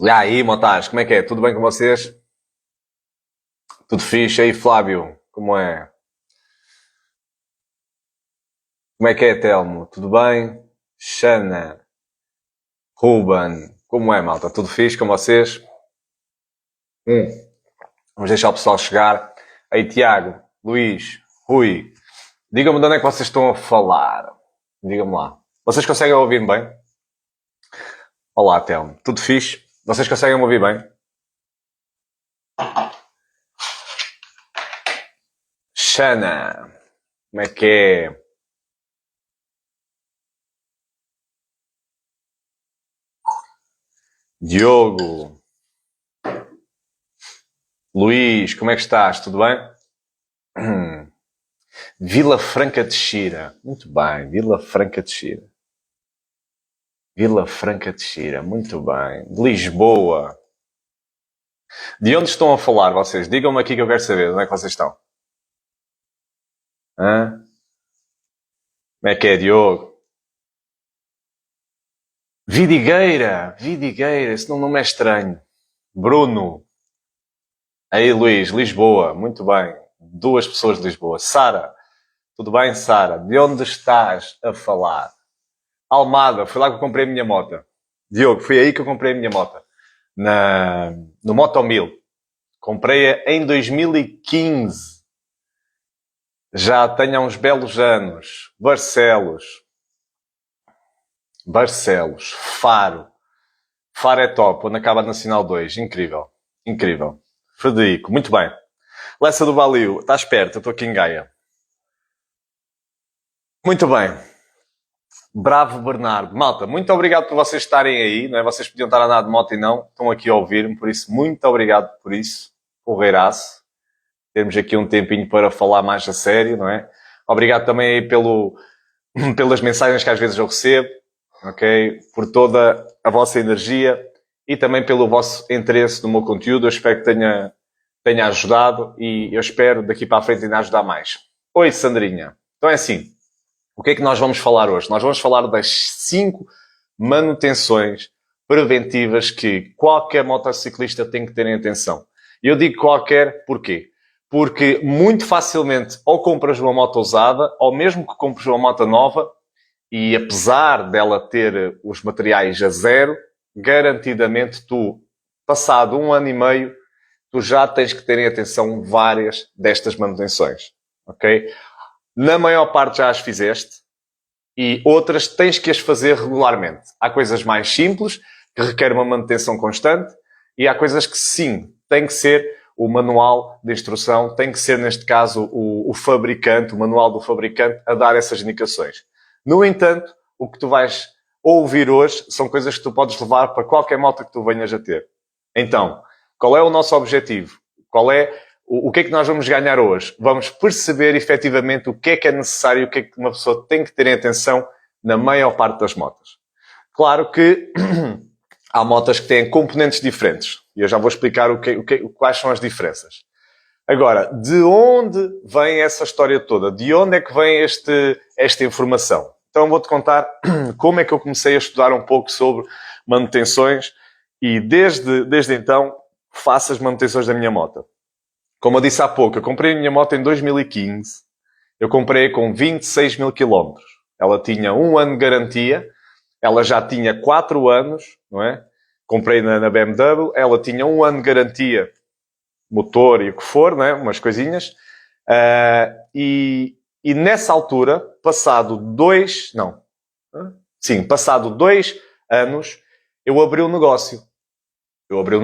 E aí, motares, como é que é? Tudo bem com vocês? Tudo fixe aí, Flávio? Como é? Como é que é, Telmo? Tudo bem? Xana, Ruben, como é, malta? Tudo fixe com vocês? Hum. Vamos deixar o pessoal chegar. Aí, Tiago, Luís, Rui, digam-me de onde é que vocês estão a falar. Digam-me lá. Vocês conseguem ouvir-me bem? Olá, Telmo. Tudo fixe? Vocês conseguem me ouvir bem? Xana, como é que é? Diogo, Luís, como é que estás? Tudo bem? Vila Franca de Xira. Muito bem, Vila Franca de Xira. Vila Franca de Xira, muito bem. De Lisboa. De onde estão a falar vocês? Digam-me aqui que eu quero saber. Onde é que vocês estão? Hã? Como é que é, Diogo? Vidigueira. Vidigueira. Esse não é estranho. Bruno. Aí, Luís. Lisboa. Muito bem. Duas pessoas de Lisboa. Sara. Tudo bem, Sara? De onde estás a falar? Almada. Foi lá que eu comprei a minha moto. Diogo, foi aí que eu comprei a minha moto. No Moto 1000. Comprei-a em 2015. Já tenho há uns belos anos. Barcelos. Barcelos. Faro. Faro é top. Onde acaba a Nacional 2. Incrível. Incrível. Frederico. Muito bem. Lessa do Baliu. Estás perto. Eu estou aqui em Gaia. Muito bem. Bravo Bernardo. Malta, muito obrigado por vocês estarem aí. Não é? Vocês podiam estar a andar de moto e não. Estão aqui a ouvir-me. Por isso, muito obrigado por isso. Porreiraço. Termos aqui um tempinho para falar mais a sério, não é? Obrigado também aí pelas mensagens que às vezes eu recebo, ok? Por toda a vossa energia e também pelo vosso interesse no meu conteúdo. Eu espero que tenha ajudado e eu espero daqui para a frente ainda ajudar mais. Oi, Sandrinha. Então é assim, o que é que nós vamos falar hoje? Nós vamos falar das 5 manutenções preventivas que qualquer motociclista tem que ter em atenção. E eu digo qualquer, porquê? Porque muito facilmente ou compras uma moto usada, ou mesmo que compres uma moto nova, e apesar dela ter os materiais a zero, garantidamente tu, passado 1 ano e meio, tu já tens que ter em atenção várias destas manutenções. Ok? Na maior parte já as fizeste, e outras tens que as fazer regularmente. Há coisas mais simples, que requerem uma manutenção constante, e há coisas que sim, tem que ser o manual de instrução, tem que ser, neste caso, o fabricante, o manual do fabricante, a dar essas indicações. No entanto, o que tu vais ouvir hoje são coisas que tu podes levar para qualquer moto que tu venhas a ter. Então, qual é o nosso objetivo? O que é que nós vamos ganhar hoje? Vamos perceber, efetivamente, o que é necessário, o que é que uma pessoa tem que ter em atenção na maior parte das motas. Claro que há motas que têm componentes diferentes. E eu já vou explicar quais são as diferenças. Agora, de onde vem essa história toda? De onde é que vem esta informação? Então vou-te contar como é que eu comecei a estudar um pouco sobre manutenções e desde então faço as manutenções da minha moto. Como eu disse há pouco, eu comprei a minha moto em 2015. Eu comprei com 26 mil quilómetros. Ela tinha 1 ano de garantia. Ela já tinha 4 anos, não é? Comprei na BMW. Ela tinha 1 ano de garantia, motor e o que for, não é? Umas coisinhas. E nessa altura, passado 2 anos, eu abri um negócio. Eu abri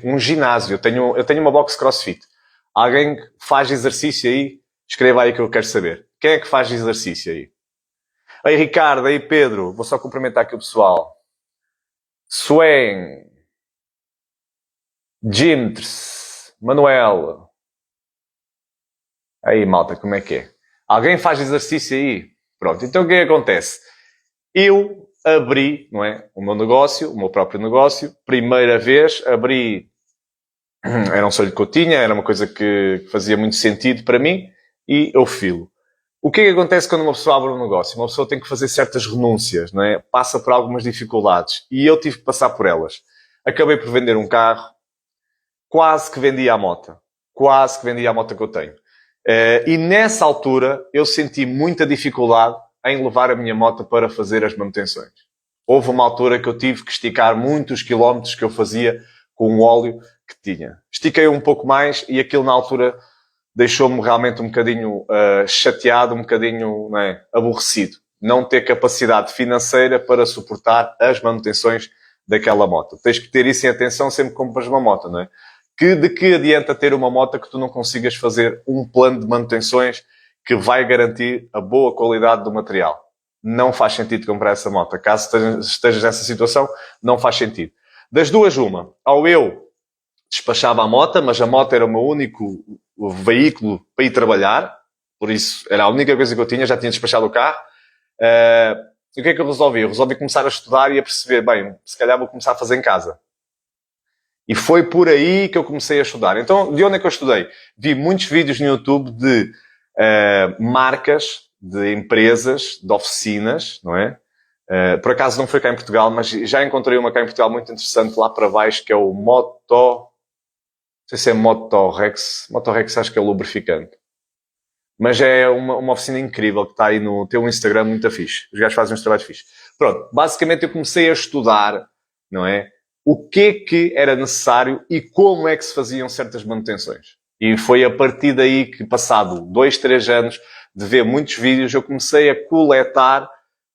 um ginásio. Eu tenho uma box CrossFit. Alguém que faz exercício aí? Escreva aí que eu quero saber. Quem é que faz exercício aí? Aí Ricardo, aí Pedro. Vou só cumprimentar aqui o pessoal. Swain. Jimtres. Manuel. Aí malta, como é que é? Alguém faz exercício aí? Pronto, então o que é que acontece? Eu abri, não é? O meu negócio, o meu próprio negócio. Primeira vez abri. Era um sonho que eu tinha, era uma coisa que fazia muito sentido para mim e eu filo. O que é que acontece quando uma pessoa abre um negócio? Uma pessoa tem que fazer certas renúncias, não é? Passa por algumas dificuldades e eu tive que passar por elas. acabei por vender um carro, quase que vendi a moto. Quase que vendi a moto que eu tenho. E nessa altura eu senti muita dificuldade em levar a minha moto para fazer as manutenções. Houve uma altura que eu tive que esticar muitos quilómetros que eu fazia com o óleo que tinha. Estiquei um pouco mais e aquilo na altura deixou-me realmente um bocadinho chateado, um bocadinho aborrecido. Não ter capacidade financeira para suportar as manutenções daquela moto. Tens que ter isso em atenção sempre que compras uma moto, não é? De que adianta ter uma moto que tu não consigas fazer um plano de manutenções que vai garantir a boa qualidade do material? Não faz sentido comprar essa moto. Caso estejas nessa situação, não faz sentido. Das duas, uma. Ou eu despachava a moto, mas a moto era o meu único veículo para ir trabalhar. Por isso, era a única coisa que eu tinha. Já tinha despachado o carro. E o que é que eu resolvi? Eu resolvi começar a estudar e a perceber, bem, se calhar vou começar a fazer em casa. E foi por aí que eu comecei a estudar. Então, de onde é que eu estudei? Vi muitos vídeos no YouTube de marcas, de empresas, de oficinas, não é? Por acaso não foi cá em Portugal, mas já encontrei uma cá em Portugal muito interessante lá para baixo, que é o não sei se é Motorex. Motorex acho que é o lubrificante. Mas é uma oficina incrível que está aí tem um Instagram muito fixe. Os gajos fazem uns trabalhos fixes. Pronto, basicamente eu comecei a estudar, não é? O que era necessário e como é que se faziam certas manutenções. E foi a partir daí que, passado 2, 3 anos de ver muitos vídeos, eu comecei a coletar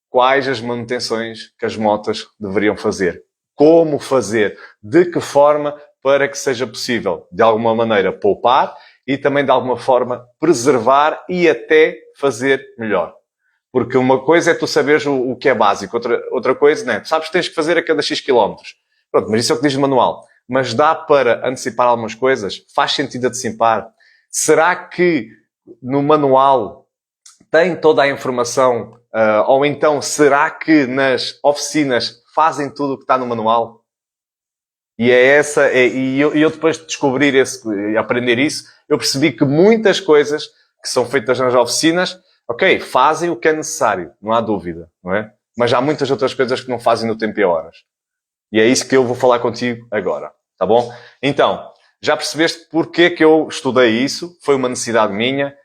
quais as manutenções que as motas deveriam fazer. Como fazer. De que forma para que seja possível, de alguma maneira, poupar e também, de alguma forma, preservar e até fazer melhor. Porque uma coisa é tu saberes o que é básico. Outra coisa, não é? Tu sabes que tens que fazer a cada X quilómetros. Pronto, mas isso é o que diz o manual. Mas dá para antecipar algumas coisas? Faz sentido antecipar? Será que no manual tem toda a informação? Ou então, será que nas oficinas fazem tudo o que está no manual? E eu depois de descobrir e aprender isso, eu percebi que muitas coisas que são feitas nas oficinas, ok, fazem o que é necessário, não há dúvida, não é? Mas há muitas outras coisas que não fazem no tempo e a horas. E é isso que eu vou falar contigo agora, tá bom? Então, já percebeste porque que eu estudei isso? Foi uma necessidade minha,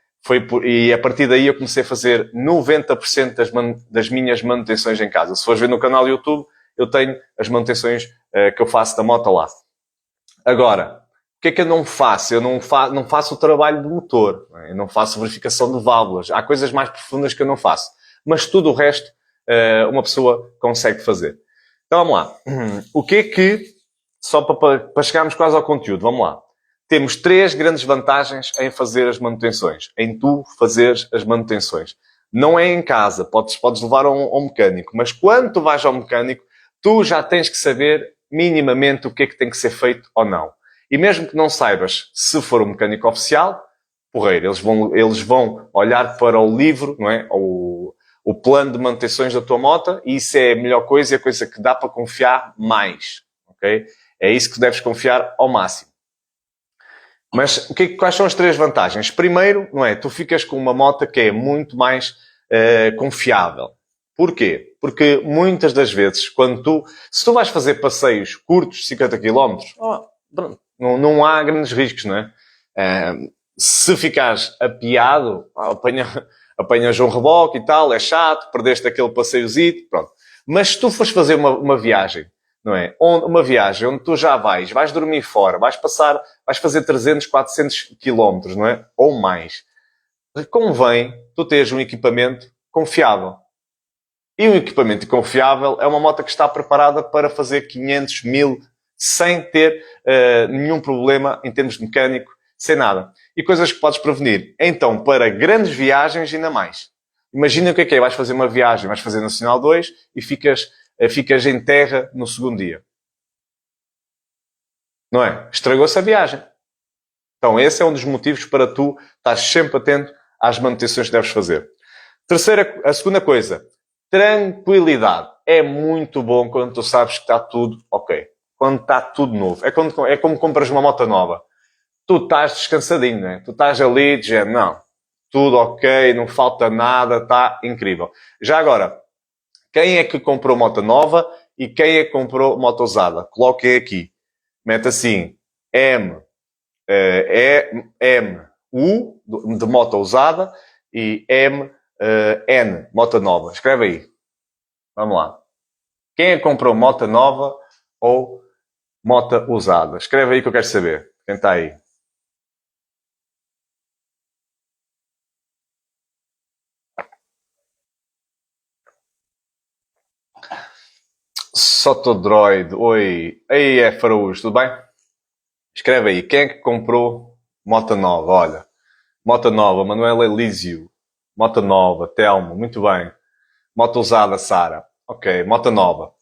e a partir daí eu comecei a fazer 90% das minhas manutenções em casa. Se fores ver no canal do YouTube, eu tenho as manutenções que eu faço da moto lá. Agora, o que é que eu não faço? Eu não faço o trabalho do motor. Eu não faço verificação de válvulas. Há coisas mais profundas que eu não faço. Mas tudo o resto, uma pessoa consegue fazer. Então, vamos lá. O que é que... Só para chegarmos quase ao conteúdo, vamos lá. Temos 3 grandes vantagens em fazer as manutenções. Em tu fazeres as manutenções. Não é em casa. Podes levar a um mecânico. Mas quando tu vais ao mecânico, tu já tens que saber minimamente o que é que tem que ser feito ou não. E mesmo que não saibas, se for um mecânico oficial, porreiro, eles vão olhar para o livro, não é? O plano de manutenções da tua moto, e isso é a melhor coisa e a coisa que dá para confiar mais. Ok? É isso que deves confiar ao máximo. Mas quais são as 3 vantagens? Primeiro, não é? Tu ficas com uma moto que é muito mais confiável. Porquê? Porque muitas das vezes, se tu vais fazer passeios curtos, 50 km, não há grandes riscos, não é? Se ficares apiado, apanhas um reboque e tal, é chato, perdeste aquele passeiozito, pronto. Mas se tu fores fazer uma viagem, não é? Uma viagem onde tu já vais dormir fora, vais fazer 300, 400 km, não é? Ou mais. Convém tu teres um equipamento confiável. E um equipamento confiável é uma moto que está preparada para fazer 500, 1000, sem ter nenhum problema em termos de mecânico, sem nada. E coisas que podes prevenir. Então, para grandes viagens, ainda mais. Imagina o que é. Vais fazer uma viagem, vais fazer Nacional 2 e ficas em terra no segundo dia. Não é? Estragou-se a viagem. Então, esse é um dos motivos para tu estar sempre atento às manutenções que deves fazer. A segunda coisa. Tranquilidade. É muito bom quando tu sabes que está tudo ok. Quando está tudo novo. É como compras uma moto nova. Tu estás descansadinho, não é? Tu estás ali dizendo, não, tudo ok, não falta nada, está incrível. Já agora, quem é que comprou moto nova e quem é que comprou moto usada? Coloquem aqui. Mete assim, U, de moto usada, e N, moto nova. Escreve aí. Vamos lá. Quem é que comprou moto nova ou moto usada? Escreve aí que eu quero saber. Quem está aí? Sotodroid, oi. Aí é Faraújo, tudo bem? Escreve aí. Quem é que comprou moto nova? Olha. Moto nova, Manuela Elísio. Moto nova, Telmo, muito bem. Moto usada, Sara. Ok, moto nova.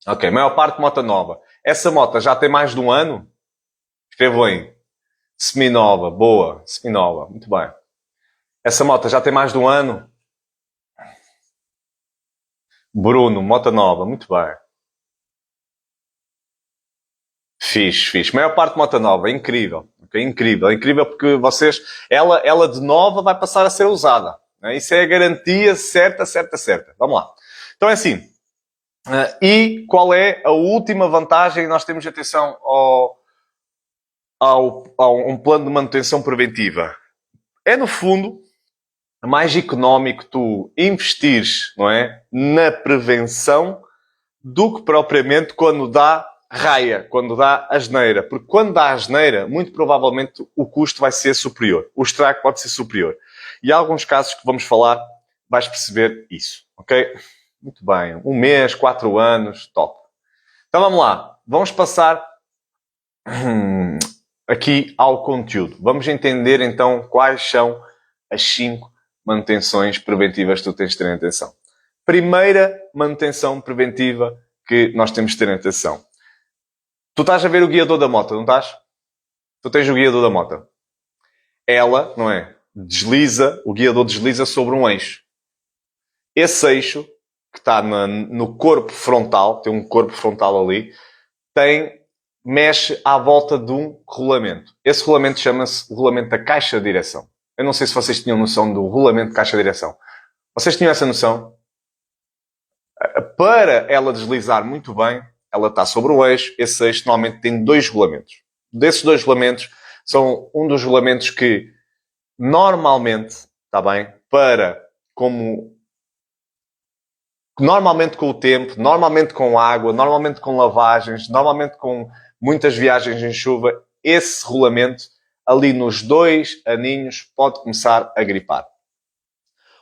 Ok, maior parte moto nova. Essa moto já tem mais de um ano? Escrevo aí. Seminova, boa. Seminova, muito bem. Essa moto já tem mais de um ano? Bruno, moto nova, muito bem. Fixe. Maior parte de moto nova, incrível. Okay? Incrível porque vocês... Ela de nova vai passar a ser usada. Né? Isso é a garantia certa. Vamos lá. Então é assim. E qual é a última vantagem? Nós temos atenção a um plano de manutenção preventiva. É, no fundo, mais económico tu investires, não é, na prevenção do que propriamente quando dá raia, quando dá asneira. Porque quando dá asneira, muito provavelmente o custo vai ser superior. O estrago pode ser superior. E há alguns casos que vamos falar, vais perceber isso. Ok? Muito bem. 1 mês, 4 anos, top. Então vamos lá. Vamos passar aqui ao conteúdo. Vamos entender então quais são as 5 manutenções preventivas que tu tens de ter em atenção. Primeira manutenção preventiva que nós temos de ter em atenção. Tu estás a ver o guiador da moto, não estás? Tu tens o guiador da moto. Ela, não é? O guiador desliza sobre um eixo. Esse eixo, que está no corpo frontal, tem um corpo frontal ali, mexe à volta de um rolamento. Esse rolamento chama-se o rolamento da caixa de direção. Eu não sei se vocês tinham noção do rolamento de caixa de direção. Vocês tinham essa noção? Para ela deslizar muito bem, ela está sobre o eixo. Esse eixo normalmente tem 2 rolamentos. Desses 2 rolamentos, são um dos rolamentos que normalmente, está bem, normalmente com o tempo, normalmente com água, normalmente com lavagens, normalmente com muitas viagens em chuva, esse rolamento, ali nos 2 aninhos, pode começar a gripar.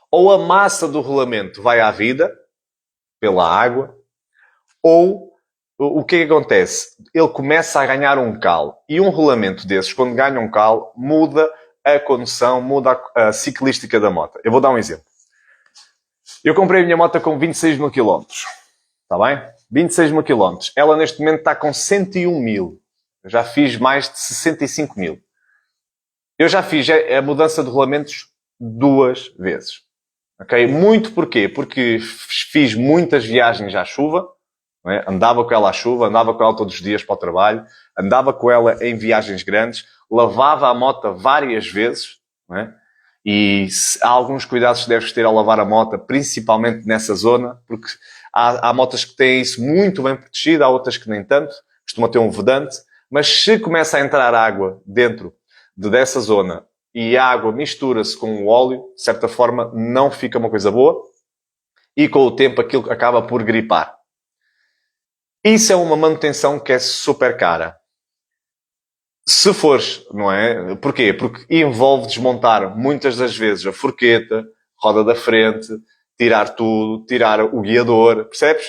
Ou a massa do rolamento vai à vida, pela água, ou o que acontece? Ele começa a ganhar um cal. E um rolamento desses, quando ganha um cal, muda a condução, muda a ciclística da moto. Eu vou dar um exemplo. Eu comprei a minha moto com 26 mil km. Está bem? 26 mil km. Ela neste momento está com 101 mil. Eu já fiz mais de 65 mil. Eu já fiz a mudança de rolamentos 2 vezes. Ok? Muito porquê? Porque fiz muitas viagens à chuva. Não é? Andava com ela à chuva, andava com ela todos os dias para o trabalho, andava com ela em viagens grandes, lavava a moto várias vezes. Não é? E há alguns cuidados que deves ter ao lavar a moto, principalmente nessa zona, porque há motas que têm isso muito bem protegido, há outras que nem tanto, costuma ter um vedante, mas se começa a entrar água dentro dessa zona e a água mistura-se com o óleo, de certa forma não fica uma coisa boa e com o tempo aquilo acaba por gripar. Isso é uma manutenção que é super cara. Se fores, não é? Porquê? Porque envolve desmontar muitas das vezes a forqueta, roda da frente, tirar tudo, tirar o guiador, percebes?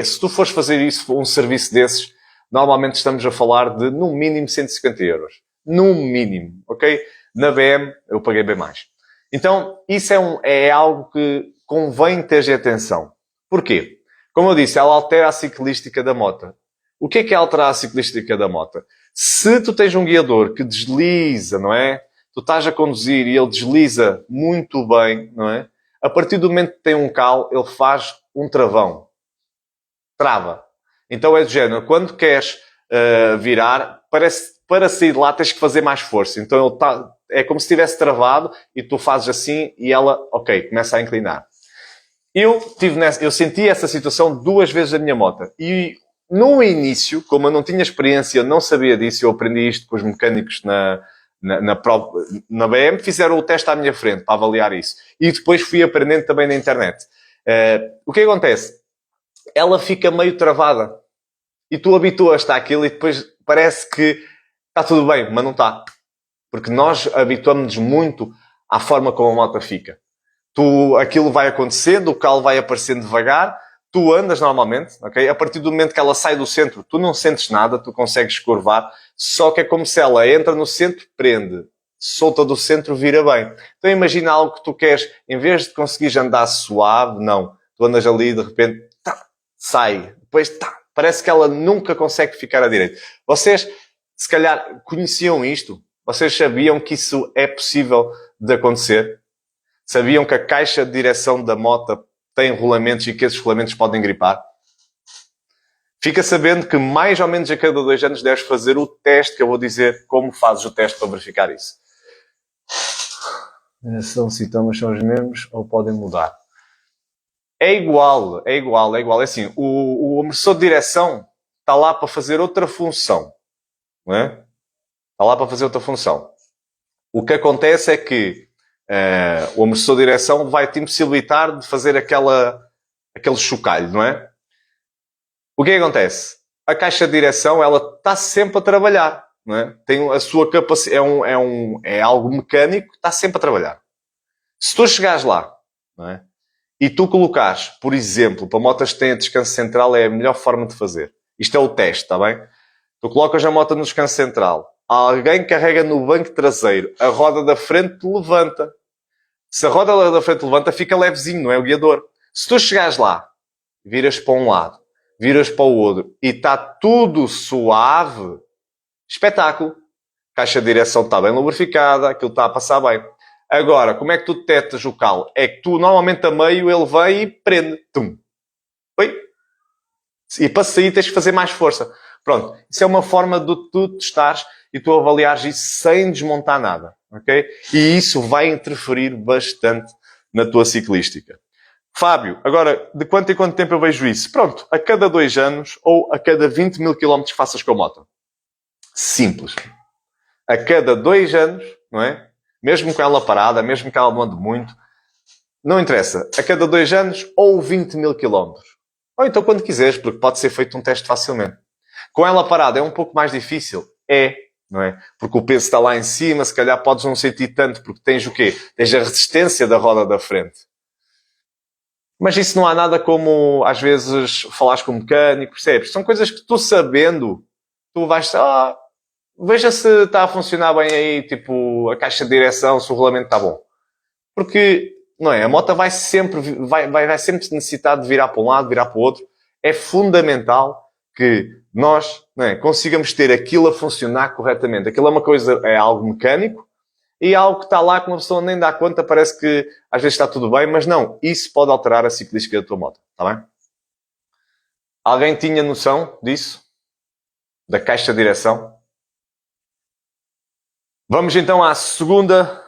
Se tu fores fazer isso, um serviço desses, normalmente estamos a falar de no mínimo 150 euros. No mínimo, ok? Na BM eu paguei bem mais. Então, isso é algo que convém ter atenção. Porquê? Como eu disse, ela altera a ciclística da moto. O que é alterar a ciclística da moto? Se tu tens um guiador que desliza, não é? Tu estás a conduzir e ele desliza muito bem, não é? A partir do momento que tem um cal, ele faz um travão. Trava. Então é do género, quando queres virar, para sair de lá tens que fazer mais força. Então ele é como se estivesse travado e tu fazes assim e ela, ok, começa a inclinar. eu senti essa situação 2 vezes na minha moto. E no início, como eu não tinha experiência, não sabia disso, eu aprendi isto com os mecânicos na BM, fizeram o teste à minha frente para avaliar isso. E depois fui aprendendo também na internet. O que acontece? Ela fica meio travada. E tu habituas-te àquilo e depois parece que está tudo bem, mas não está. Porque nós habituamos-nos muito à forma como a moto fica. Aquilo vai acontecendo, o calo vai aparecendo devagar, tu andas normalmente, ok? A partir do momento que ela sai do centro, tu não sentes nada, tu consegues curvar, só que é como se ela entra no centro, prende, solta do centro, vira bem. Então imagina algo que tu queres, em vez de conseguires andar suave, não. Tu andas ali e de repente, sai. Depois, parece que ela nunca consegue ficar à direita. Vocês, se calhar, conheciam isto? Vocês sabiam que isso é possível de acontecer? Sabiam que a caixa de direção da moto tem rolamentos e que esses rolamentos podem gripar? Fica sabendo que mais ou menos a cada 2 anos deves fazer o teste, que eu vou dizer como fazes o teste para verificar isso. São sintomas, são os mesmos ou podem mudar? É igual. É assim, o amortecedor de direção está lá para fazer outra função. Não é? Está lá para fazer outra função. O que acontece é que o amortecedor de direção vai te impossibilitar de fazer aquele chocalho, não é? O que acontece? A caixa de direção, ela está sempre a trabalhar, não é? Tem a sua capacidade, é algo mecânico, está sempre a trabalhar. Se tu chegares lá, não é? E tu colocares, por exemplo, para motas que têm a descanso central, é a melhor forma de fazer. Isto é o teste, está bem? Tu colocas a moto no descanso central, alguém carrega no banco traseiro, a roda da frente levanta. Se a roda da frente levanta, fica levezinho, não é o guiador. Se tu chegares lá, viras para um lado, viras para o outro e está tudo suave, espetáculo. Caixa de direção está bem lubrificada, aquilo está a passar bem. Agora, como é que tu detectas o calo? É que tu, normalmente, a meio, ele vem e prende. Tum. Oi? E para sair tens de fazer mais força. Pronto. Isso é uma forma de tu testares e tu avaliares isso sem desmontar nada. Ok? E isso vai interferir bastante na tua ciclística. Fábio, agora, de quanto em quanto tempo eu vejo isso? Pronto. A cada 2 anos ou a cada 20 mil quilómetros que faças com a moto. Simples. A cada 2 anos, não é? Mesmo com ela parada, mesmo que ela ande muito, não interessa. A cada 2 anos ou 20 mil quilómetros. Ou então quando quiseres, porque pode ser feito um teste facilmente. Com ela parada é um pouco mais difícil? É, não é? Porque o peso está lá em cima, se calhar podes não sentir tanto, porque tens o quê? Tens a resistência da roda da frente. Mas isso não há nada como, às vezes, falares com o mecânico, percebes? São coisas que tu sabendo, tu vais... veja se está a funcionar bem aí, tipo, a caixa de direção, se o rolamento está bom. Porque, não é? A moto vai sempre necessitar de virar para um lado, virar para o outro. É fundamental que nós, não é, consigamos ter aquilo a funcionar corretamente. Aquilo é uma coisa, é algo mecânico e é algo que está lá que uma pessoa nem dá conta, parece que às vezes está tudo bem, mas não. Isso pode alterar a ciclística da tua moto. Está bem? Alguém tinha noção disso? Da caixa de direção? Vamos então à segunda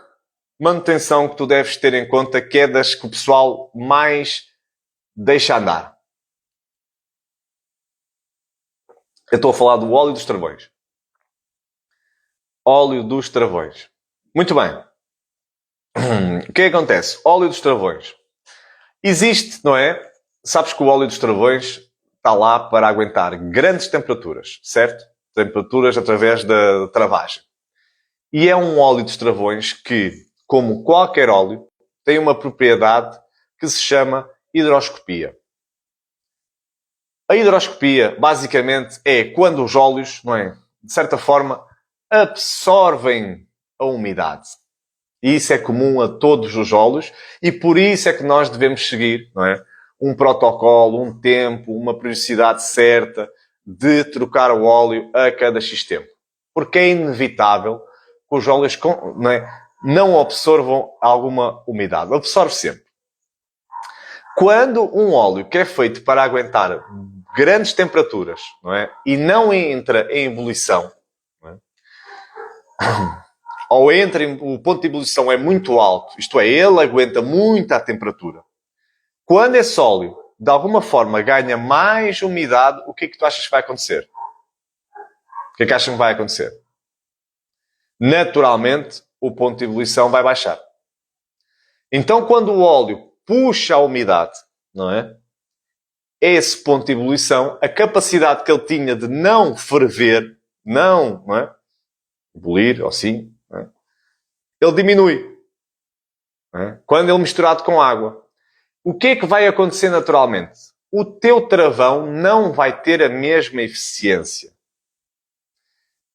manutenção que tu deves ter em conta, que é das que o pessoal mais deixa andar. Eu estou a falar do óleo dos travões. Óleo dos travões. Muito bem. O que acontece? Óleo dos travões. Existe, não é? Sabes que o óleo dos travões está lá para aguentar grandes temperaturas, certo? Temperaturas através da travagem. E é um óleo dos travões que, como qualquer óleo, tem uma propriedade que se chama hidroscopia. A hidroscopia, basicamente, é quando os óleos, não é, de certa forma, absorvem a umidade. E isso é comum a todos os óleos e por isso é que nós devemos seguir, não é, um protocolo, um tempo, uma periodicidade certa de trocar o óleo a cada X tempo. Porque é inevitável que os óleos não absorvam alguma umidade. Absorve sempre. Quando um óleo que é feito para aguentar grandes temperaturas, não é, e não entra em ebulição, não é, ou entra o ponto de ebulição é muito alto, isto é, ele aguenta muita temperatura, Quando esse óleo, de alguma forma, ganha mais umidade, o que é que tu achas que vai acontecer? O que é que achas que vai acontecer? Naturalmente, o ponto de ebulição vai baixar. Então, quando o óleo puxa a umidade, não é? Esse ponto de ebulição, a capacidade que ele tinha de não ferver, não é? Ebulir, ou sim, não é? Ele diminui. Não é? Quando ele é misturado com água. O que é que vai acontecer naturalmente? O teu travão não vai ter a mesma eficiência.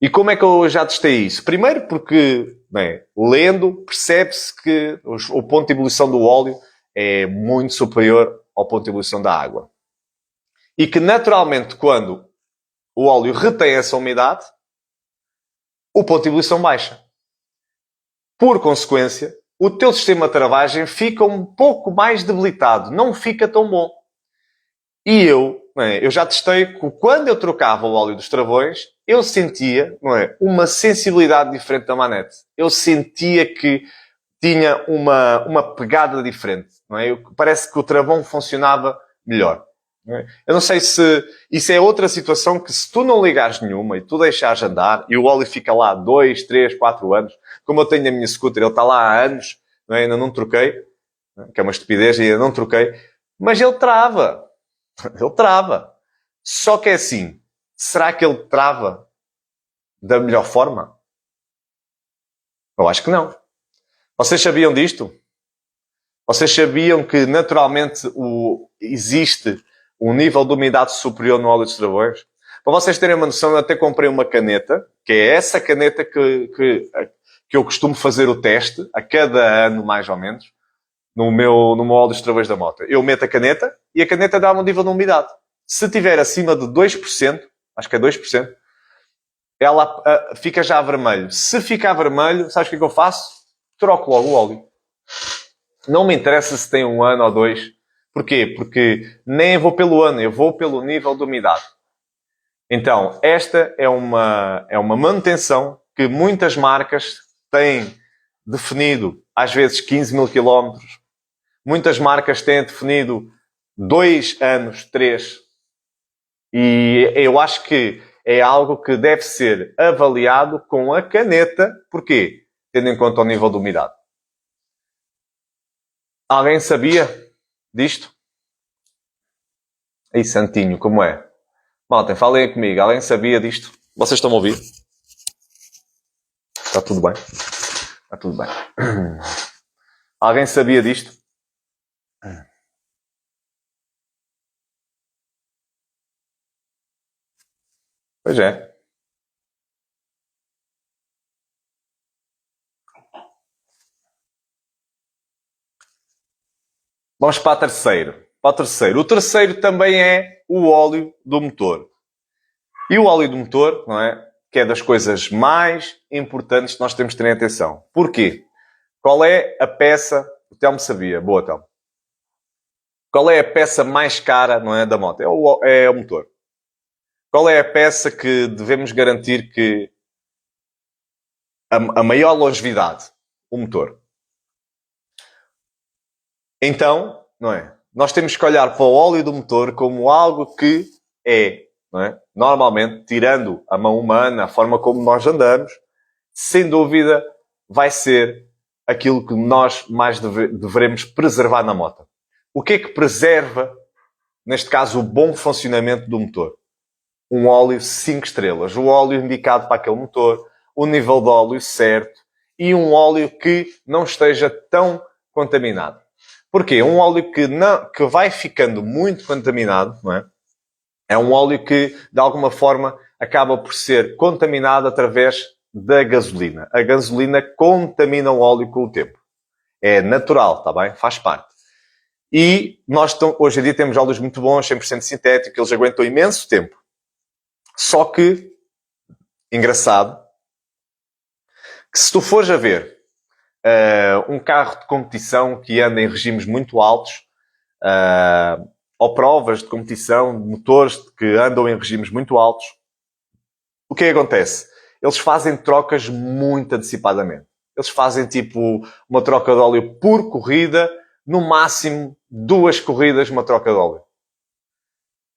E como é que eu já testei isso? Primeiro porque, bem, lendo, percebe-se que o ponto de ebulição do óleo é muito superior ao ponto de ebulição da água. E que, naturalmente, quando o óleo retém essa umidade, o ponto de ebulição baixa. Por consequência, o teu sistema de travagem fica um pouco mais debilitado. Não fica tão bom. E eu já testei que quando eu trocava o óleo dos travões, eu sentia, uma sensibilidade diferente da manete. Eu sentia que tinha uma pegada diferente, não é? Parece que o travão funcionava melhor. Não é? Eu não sei se isso é outra situação que se tu não ligares nenhuma e tu deixares andar e o óleo fica lá 2, 3, 4 anos, como eu tenho a minha scooter, ele está lá há anos, não é? Ainda não troquei, que é uma estupidez, ainda não troquei, mas ele trava. Ele trava. Só que é assim, será que ele trava da melhor forma? Eu acho que não. Vocês sabiam disto? Vocês sabiam que naturalmente existe um nível de umidade superior no óleo dos travões? Para vocês terem uma noção, eu até comprei uma caneta, que é essa caneta que eu costumo fazer o teste, a cada ano mais ou menos, no meu óleo dos travões da moto. Eu meto a caneta e a caneta dá um nível de umidade. Se tiver acima de 2%, acho que é 2%, ela fica já vermelho. Se ficar vermelho, sabes o que é que eu faço? Troco logo o óleo. Não me interessa se tem 1 ano ou 2. Porquê? Porque nem vou pelo ano, eu vou pelo nível de umidade. Então, esta é uma manutenção que muitas marcas têm definido, às vezes 15 mil quilómetros. Muitas marcas têm definido 2 anos, 3. E eu acho que é algo que deve ser avaliado com a caneta. Porquê? Tendo em conta o nível de umidade. Alguém sabia disto? Aí, santinho, como é? Malta, falem comigo. Alguém sabia disto? Vocês estão a ouvir? Está tudo bem? Está tudo bem. Alguém sabia disto? Pois é. Vamos para a terceiro. Para o terceiro. O terceiro também é o óleo do motor. E o óleo do motor, não é? Que é das coisas mais importantes que nós temos de ter em atenção. Porquê? Qual é a peça... O Telmo sabia. Boa, Telmo. Qual é a peça mais cara, não é, da moto? É o motor. Qual é a peça que devemos garantir que a maior longevidade? O motor. Então, não é? Nós temos que olhar para o óleo do motor como algo que é, não é? Normalmente, tirando a mão humana, a forma como nós andamos, sem dúvida, vai ser aquilo que nós mais devemos preservar na moto. O que é que preserva, neste caso, o bom funcionamento do motor? Um óleo 5 estrelas. O óleo indicado para aquele motor, o nível de óleo certo e um óleo que não esteja tão contaminado. Porquê? Um óleo que vai ficando muito contaminado, não é? É um óleo que, de alguma forma, acaba por ser contaminado através da gasolina. A gasolina contamina o óleo com o tempo. É natural, está bem? Faz parte. E nós, hoje em dia, temos óleos muito bons, 100% sintéticos, eles aguentam imenso tempo. Só que, engraçado, que se tu fores a ver um carro de competição que anda em regimes muito altos, ou provas de competição de motores que andam em regimes muito altos, o que acontece? Eles fazem trocas muito antecipadamente. Eles fazem tipo uma troca de óleo por corrida, no máximo 2 corridas, uma troca de óleo.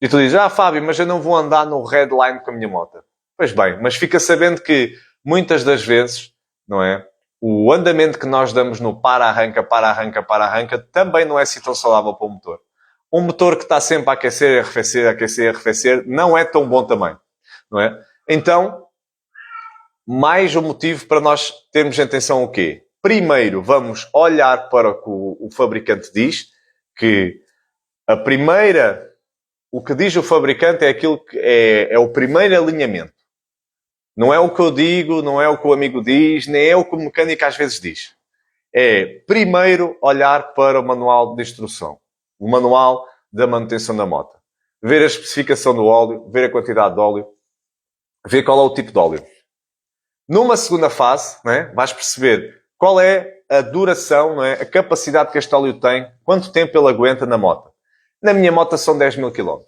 E tu dizes, Fábio, mas eu não vou andar no red line com a minha moto. Pois bem, mas fica sabendo que muitas das vezes, não é? O andamento que nós damos no para-arranca, para-arranca, para-arranca, também não é assim tão saudável para o motor. Um motor que está sempre a aquecer, arrefecer, aquecer, arrefecer, não é tão bom também, não é? Então, mais um motivo para nós termos atenção o quê? Primeiro, vamos olhar para o que o fabricante diz, que a primeira... O que diz o fabricante é aquilo que é o primeiro alinhamento. Não é o que eu digo, não é o que o amigo diz, nem é o que o mecânico às vezes diz. É primeiro olhar para o manual de instrução. O manual da manutenção da moto. Ver a especificação do óleo, ver a quantidade de óleo, ver qual é o tipo de óleo. Numa segunda fase, né, vais perceber qual é a duração, não é, a capacidade que este óleo tem, quanto tempo ele aguenta na moto. Na minha moto são 10 mil km.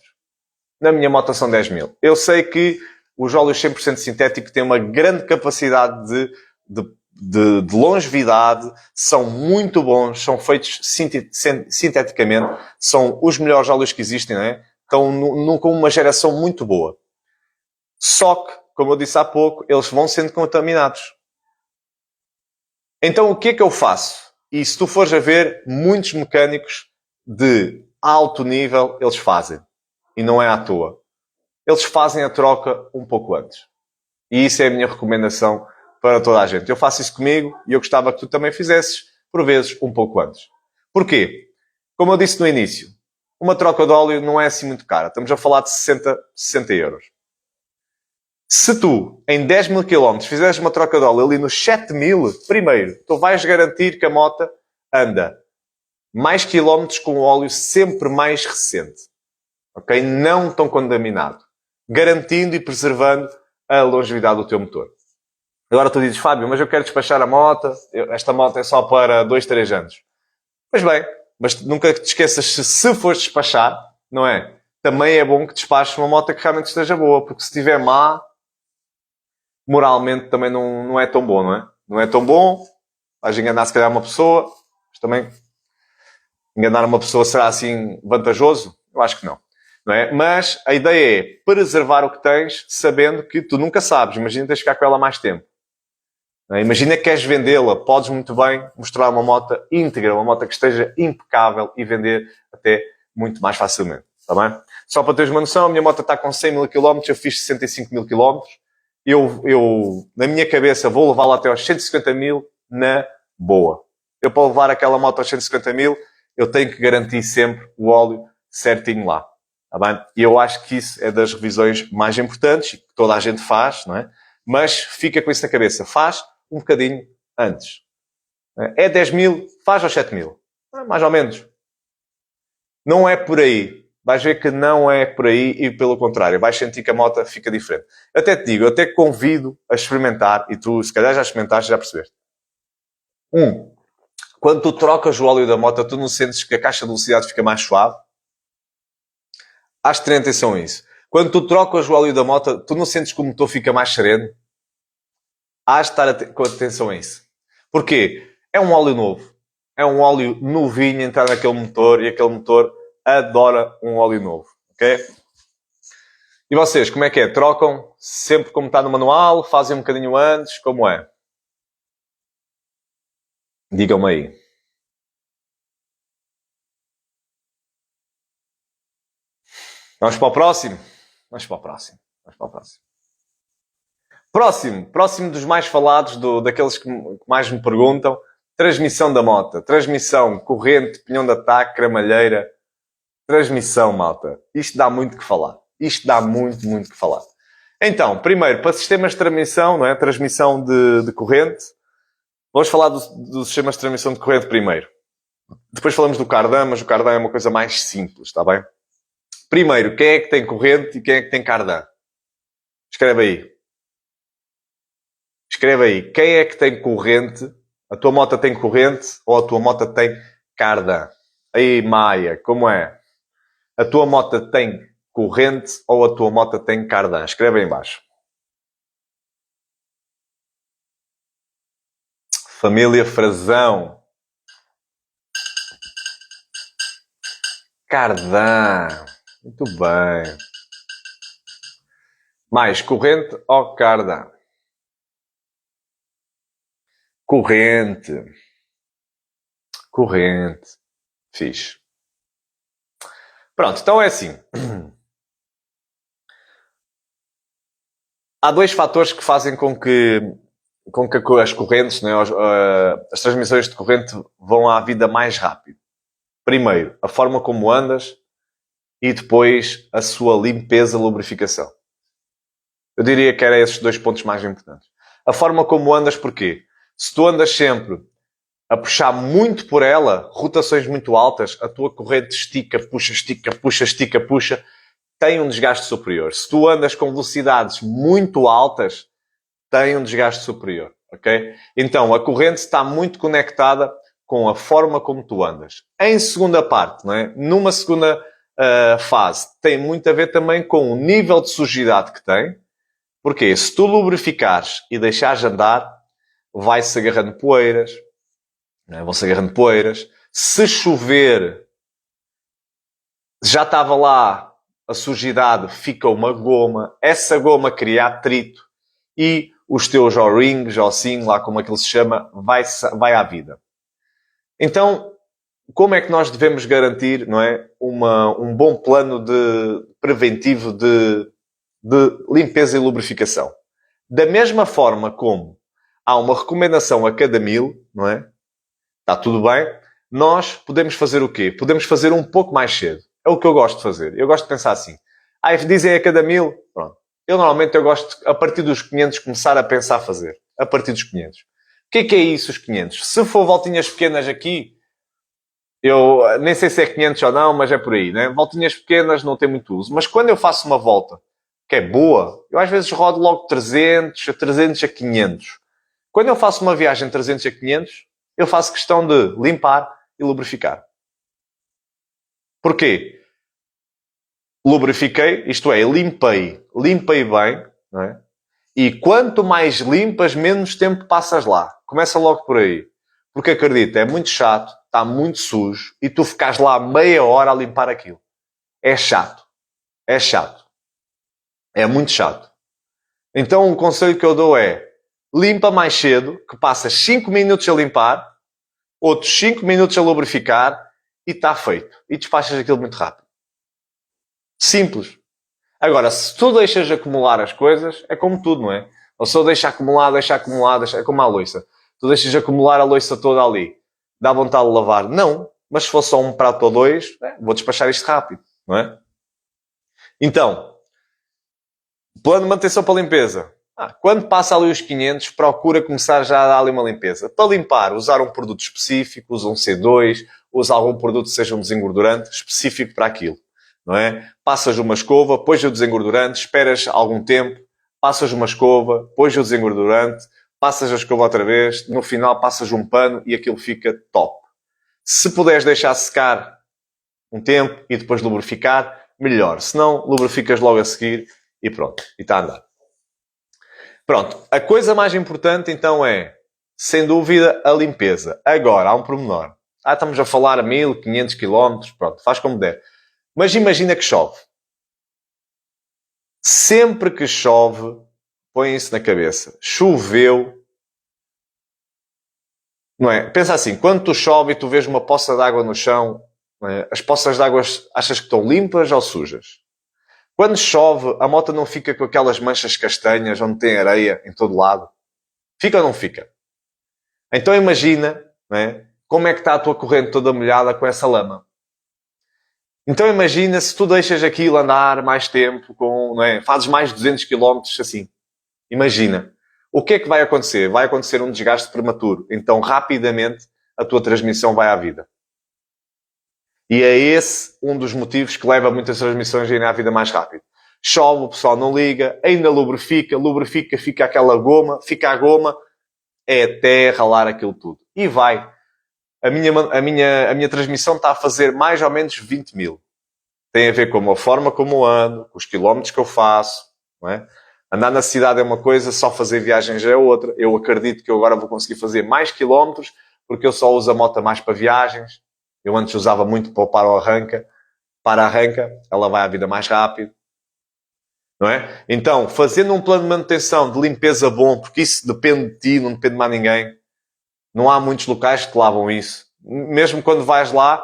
Na minha moto são 10 mil. Eu sei que os óleos 100% sintéticos têm uma grande capacidade de longevidade, são muito bons, são feitos sinteticamente, são os melhores óleos que existem, não é? Estão com uma geração muito boa. Só que, como eu disse há pouco, eles vão sendo contaminados. Então, o que é que eu faço? E se tu fores a ver, muitos mecânicos de alto nível, eles fazem. E não é à toa. Eles fazem a troca um pouco antes. E isso é a minha recomendação para toda a gente. Eu faço isso comigo e eu gostava que tu também fizesses, por vezes, um pouco antes. Porquê? Como eu disse no início, uma troca de óleo não é assim muito cara. Estamos a falar de 60 euros. Se tu, em 10 mil km, fizeres uma troca de óleo ali nos 7 mil, primeiro, tu vais garantir que a moto anda mais quilómetros com o óleo sempre mais recente. Ok? Não tão contaminado. Garantindo e preservando a longevidade do teu motor. Agora tu dizes, Fábio, mas eu quero despachar a moto. Esta moto é só para 2, 3 anos. Pois bem, mas nunca te esqueças, se fores despachar, não é? Também é bom que despaches uma moto que realmente esteja boa, porque se estiver má, moralmente também não é tão bom, não é? Não é tão bom, vais enganar se calhar uma pessoa, mas também enganar uma pessoa será assim vantajoso? Eu acho que não. Não é? Mas a ideia é preservar o que tens, sabendo que tu nunca sabes. Imagina que tens de ficar com ela mais tempo. Não é? Imagina que queres vendê-la, podes muito bem mostrar uma moto íntegra, uma moto que esteja impecável e vender até muito mais facilmente. Está bem? Só para teres uma noção, a minha moto está com 100 mil km, eu fiz 65 mil km. Eu, na minha cabeça, vou levá-la até aos 150 mil na boa. Eu, para levar aquela moto aos 150 mil, eu tenho que garantir sempre o óleo certinho lá. Tá bem? E eu acho que isso é das revisões mais importantes, que toda a gente faz, não é? Mas fica com isso na cabeça. Faz um bocadinho antes. É 10 mil, faz aos 7 mil. Mais ou menos. Não é por aí. Vais ver que não é por aí e pelo contrário. Vais sentir que a moto fica diferente. Eu até te digo, eu até te convido a experimentar, e tu se calhar já experimentaste, já percebeste. Quando tu trocas o óleo da moto, tu não sentes que a caixa de velocidade fica mais suave? Hás de ter atenção a isso. Quando tu trocas o óleo da moto, tu não sentes que o motor fica mais sereno? Hás de estar com atenção a isso. Porquê? É um óleo novo. É um óleo novinho entrar naquele motor e aquele motor adora um óleo novo. Ok? E vocês, como é que é? Trocam sempre como está no manual? Fazem um bocadinho antes? Como é? Digam-me aí. Vamos para o próximo? Vamos para o próximo. Vamos para o próximo. Próximo dos mais falados, daqueles que mais me perguntam. Transmissão da moto. Transmissão, corrente, pinhão de ataque, cremalheira. Transmissão, malta. Isto dá muito que falar. Isto dá muito, muito que falar. Então, primeiro, para sistemas de transmissão, não é? Transmissão de corrente. Vamos falar dos sistemas de transmissão de corrente primeiro. Depois falamos do cardan, mas o cardan é uma coisa mais simples, está bem? Primeiro, quem é que tem corrente e quem é que tem cardan? Escreve aí. Escreve aí. Quem é que tem corrente? A tua moto tem corrente ou a tua moto tem cardan? Aí, Maia, como é? A tua moto tem corrente ou a tua moto tem cardan? Escreve aí em baixo. Família Frazão. Cardan. Muito bem. Mais corrente ou cardan? Corrente. Corrente. Fixe. Pronto, então é assim. Há dois fatores que fazem com que as correntes, né, as transmissões de corrente vão à vida mais rápido. Primeiro, a forma como andas e depois a sua limpeza e lubrificação. Eu diria que eram esses dois pontos mais importantes. A forma como andas, porquê? Se tu andas sempre a puxar muito por ela, rotações muito altas, a tua corrente estica, puxa, tem um desgaste superior. Se tu andas com velocidades muito altas, tem um desgaste superior, ok? Então, a corrente está muito conectada com a forma como tu andas. Em segunda parte, não é? Numa segunda fase, tem muito a ver também com o nível de sujidade que tem. Porque se tu lubrificares e deixares andar, vai-se agarrando poeiras, não é? Vão-se agarrando poeiras. Se chover, já estava lá a sujidade, fica uma goma. Essa goma cria atrito e os teus O-rings, ou assim, lá como aquilo se chama, vai à vida. Então, como é que nós devemos garantir, não é, um bom plano preventivo de limpeza e lubrificação? Da mesma forma como há uma recomendação a cada 1000, não é? Está tudo bem. Nós podemos fazer o quê? Podemos fazer um pouco mais cedo. É o que eu gosto de fazer. Eu gosto de pensar assim. Dizem a cada 1000. Pronto. Eu gosto, a partir dos 500, começar a pensar a fazer. A partir dos 500. O que é isso, os 500? Se for voltinhas pequenas aqui, eu nem sei se é 500 ou não, mas é por aí, né? Voltinhas pequenas não tem muito uso. Mas quando eu faço uma volta que é boa, eu às vezes rodo logo 300 a 500. Quando eu faço uma viagem de 300 a 500, eu faço questão de limpar e lubrificar. Porquê? Lubrifiquei, isto é, limpei bem, não é? E quanto mais limpas, menos tempo passas lá. Começa logo por aí. Porque acredita, é muito chato, está muito sujo, e tu ficas lá meia hora a limpar aquilo. É chato. É chato. É muito chato. Então, o conselho que eu dou é: limpa mais cedo, que passas 5 minutos a limpar, outros 5 minutos a lubrificar, e está feito. E despachas aquilo muito rápido. Simples. Agora, se tu deixas acumular as coisas, é como tudo, não é? Ou só deixa acumular, é como a louça. Tu deixas acumular a louça toda ali. Dá vontade de lavar? Não. Mas se for só um prato ou dois, vou despachar isto rápido, não é? Então, plano de manutenção para limpeza. Quando passa ali os 500, procura começar já a dar ali uma limpeza. Para limpar, usar um produto específico, usa um C2, usa algum produto que seja um desengordurante específico para aquilo. Não é? Passas uma escova, pões o desengordurante, esperas algum tempo, passas uma escova, pões o desengordurante, passas a escova outra vez, no final passas um pano e aquilo fica top. Se puderes deixar secar um tempo e depois lubrificar, melhor. Se não, lubrificas logo a seguir e pronto. E está a andar. Pronto. A coisa mais importante então é, sem dúvida, a limpeza. Agora, há um pormenor. Estamos a falar a 1500 km, pronto, faz como der. Mas imagina que chove. Sempre que chove, põe isso na cabeça. Choveu. Não é? Pensa assim, quando tu chove e tu vês uma poça de água no chão, não é? As poças de água achas que estão limpas ou sujas? Quando chove, a moto não fica com aquelas manchas castanhas onde tem areia em todo lado? Fica ou não fica? Então imagina, não é? Como é que está a tua corrente toda molhada com essa lama. Então imagina se tu deixas aquilo andar mais tempo, não é? Fazes mais de 200 km assim. Imagina. O que é que vai acontecer? Vai acontecer um desgaste prematuro. Então rapidamente a tua transmissão vai à vida. E é esse um dos motivos que leva muitas transmissões a irem à vida mais rápido. Chove, o pessoal não liga, ainda lubrifica, fica aquela goma, fica a goma, é até ralar aquilo tudo. E vai. A minha transmissão está a fazer mais ou menos 20 mil. Tem a ver com a forma como eu ando, com os quilómetros que eu faço. Não é? Andar na cidade é uma coisa, só fazer viagens é outra. Eu acredito que eu agora vou conseguir fazer mais quilómetros, porque eu só uso a moto mais para viagens. Eu antes usava muito para poupar ao arranca. para, arranca, ela vai à vida mais rápido. Não é? Então, fazendo um plano de manutenção, de limpeza bom, porque isso depende de ti, não depende de mais ninguém. Não há muitos locais que te lavam isso. Mesmo quando vais lá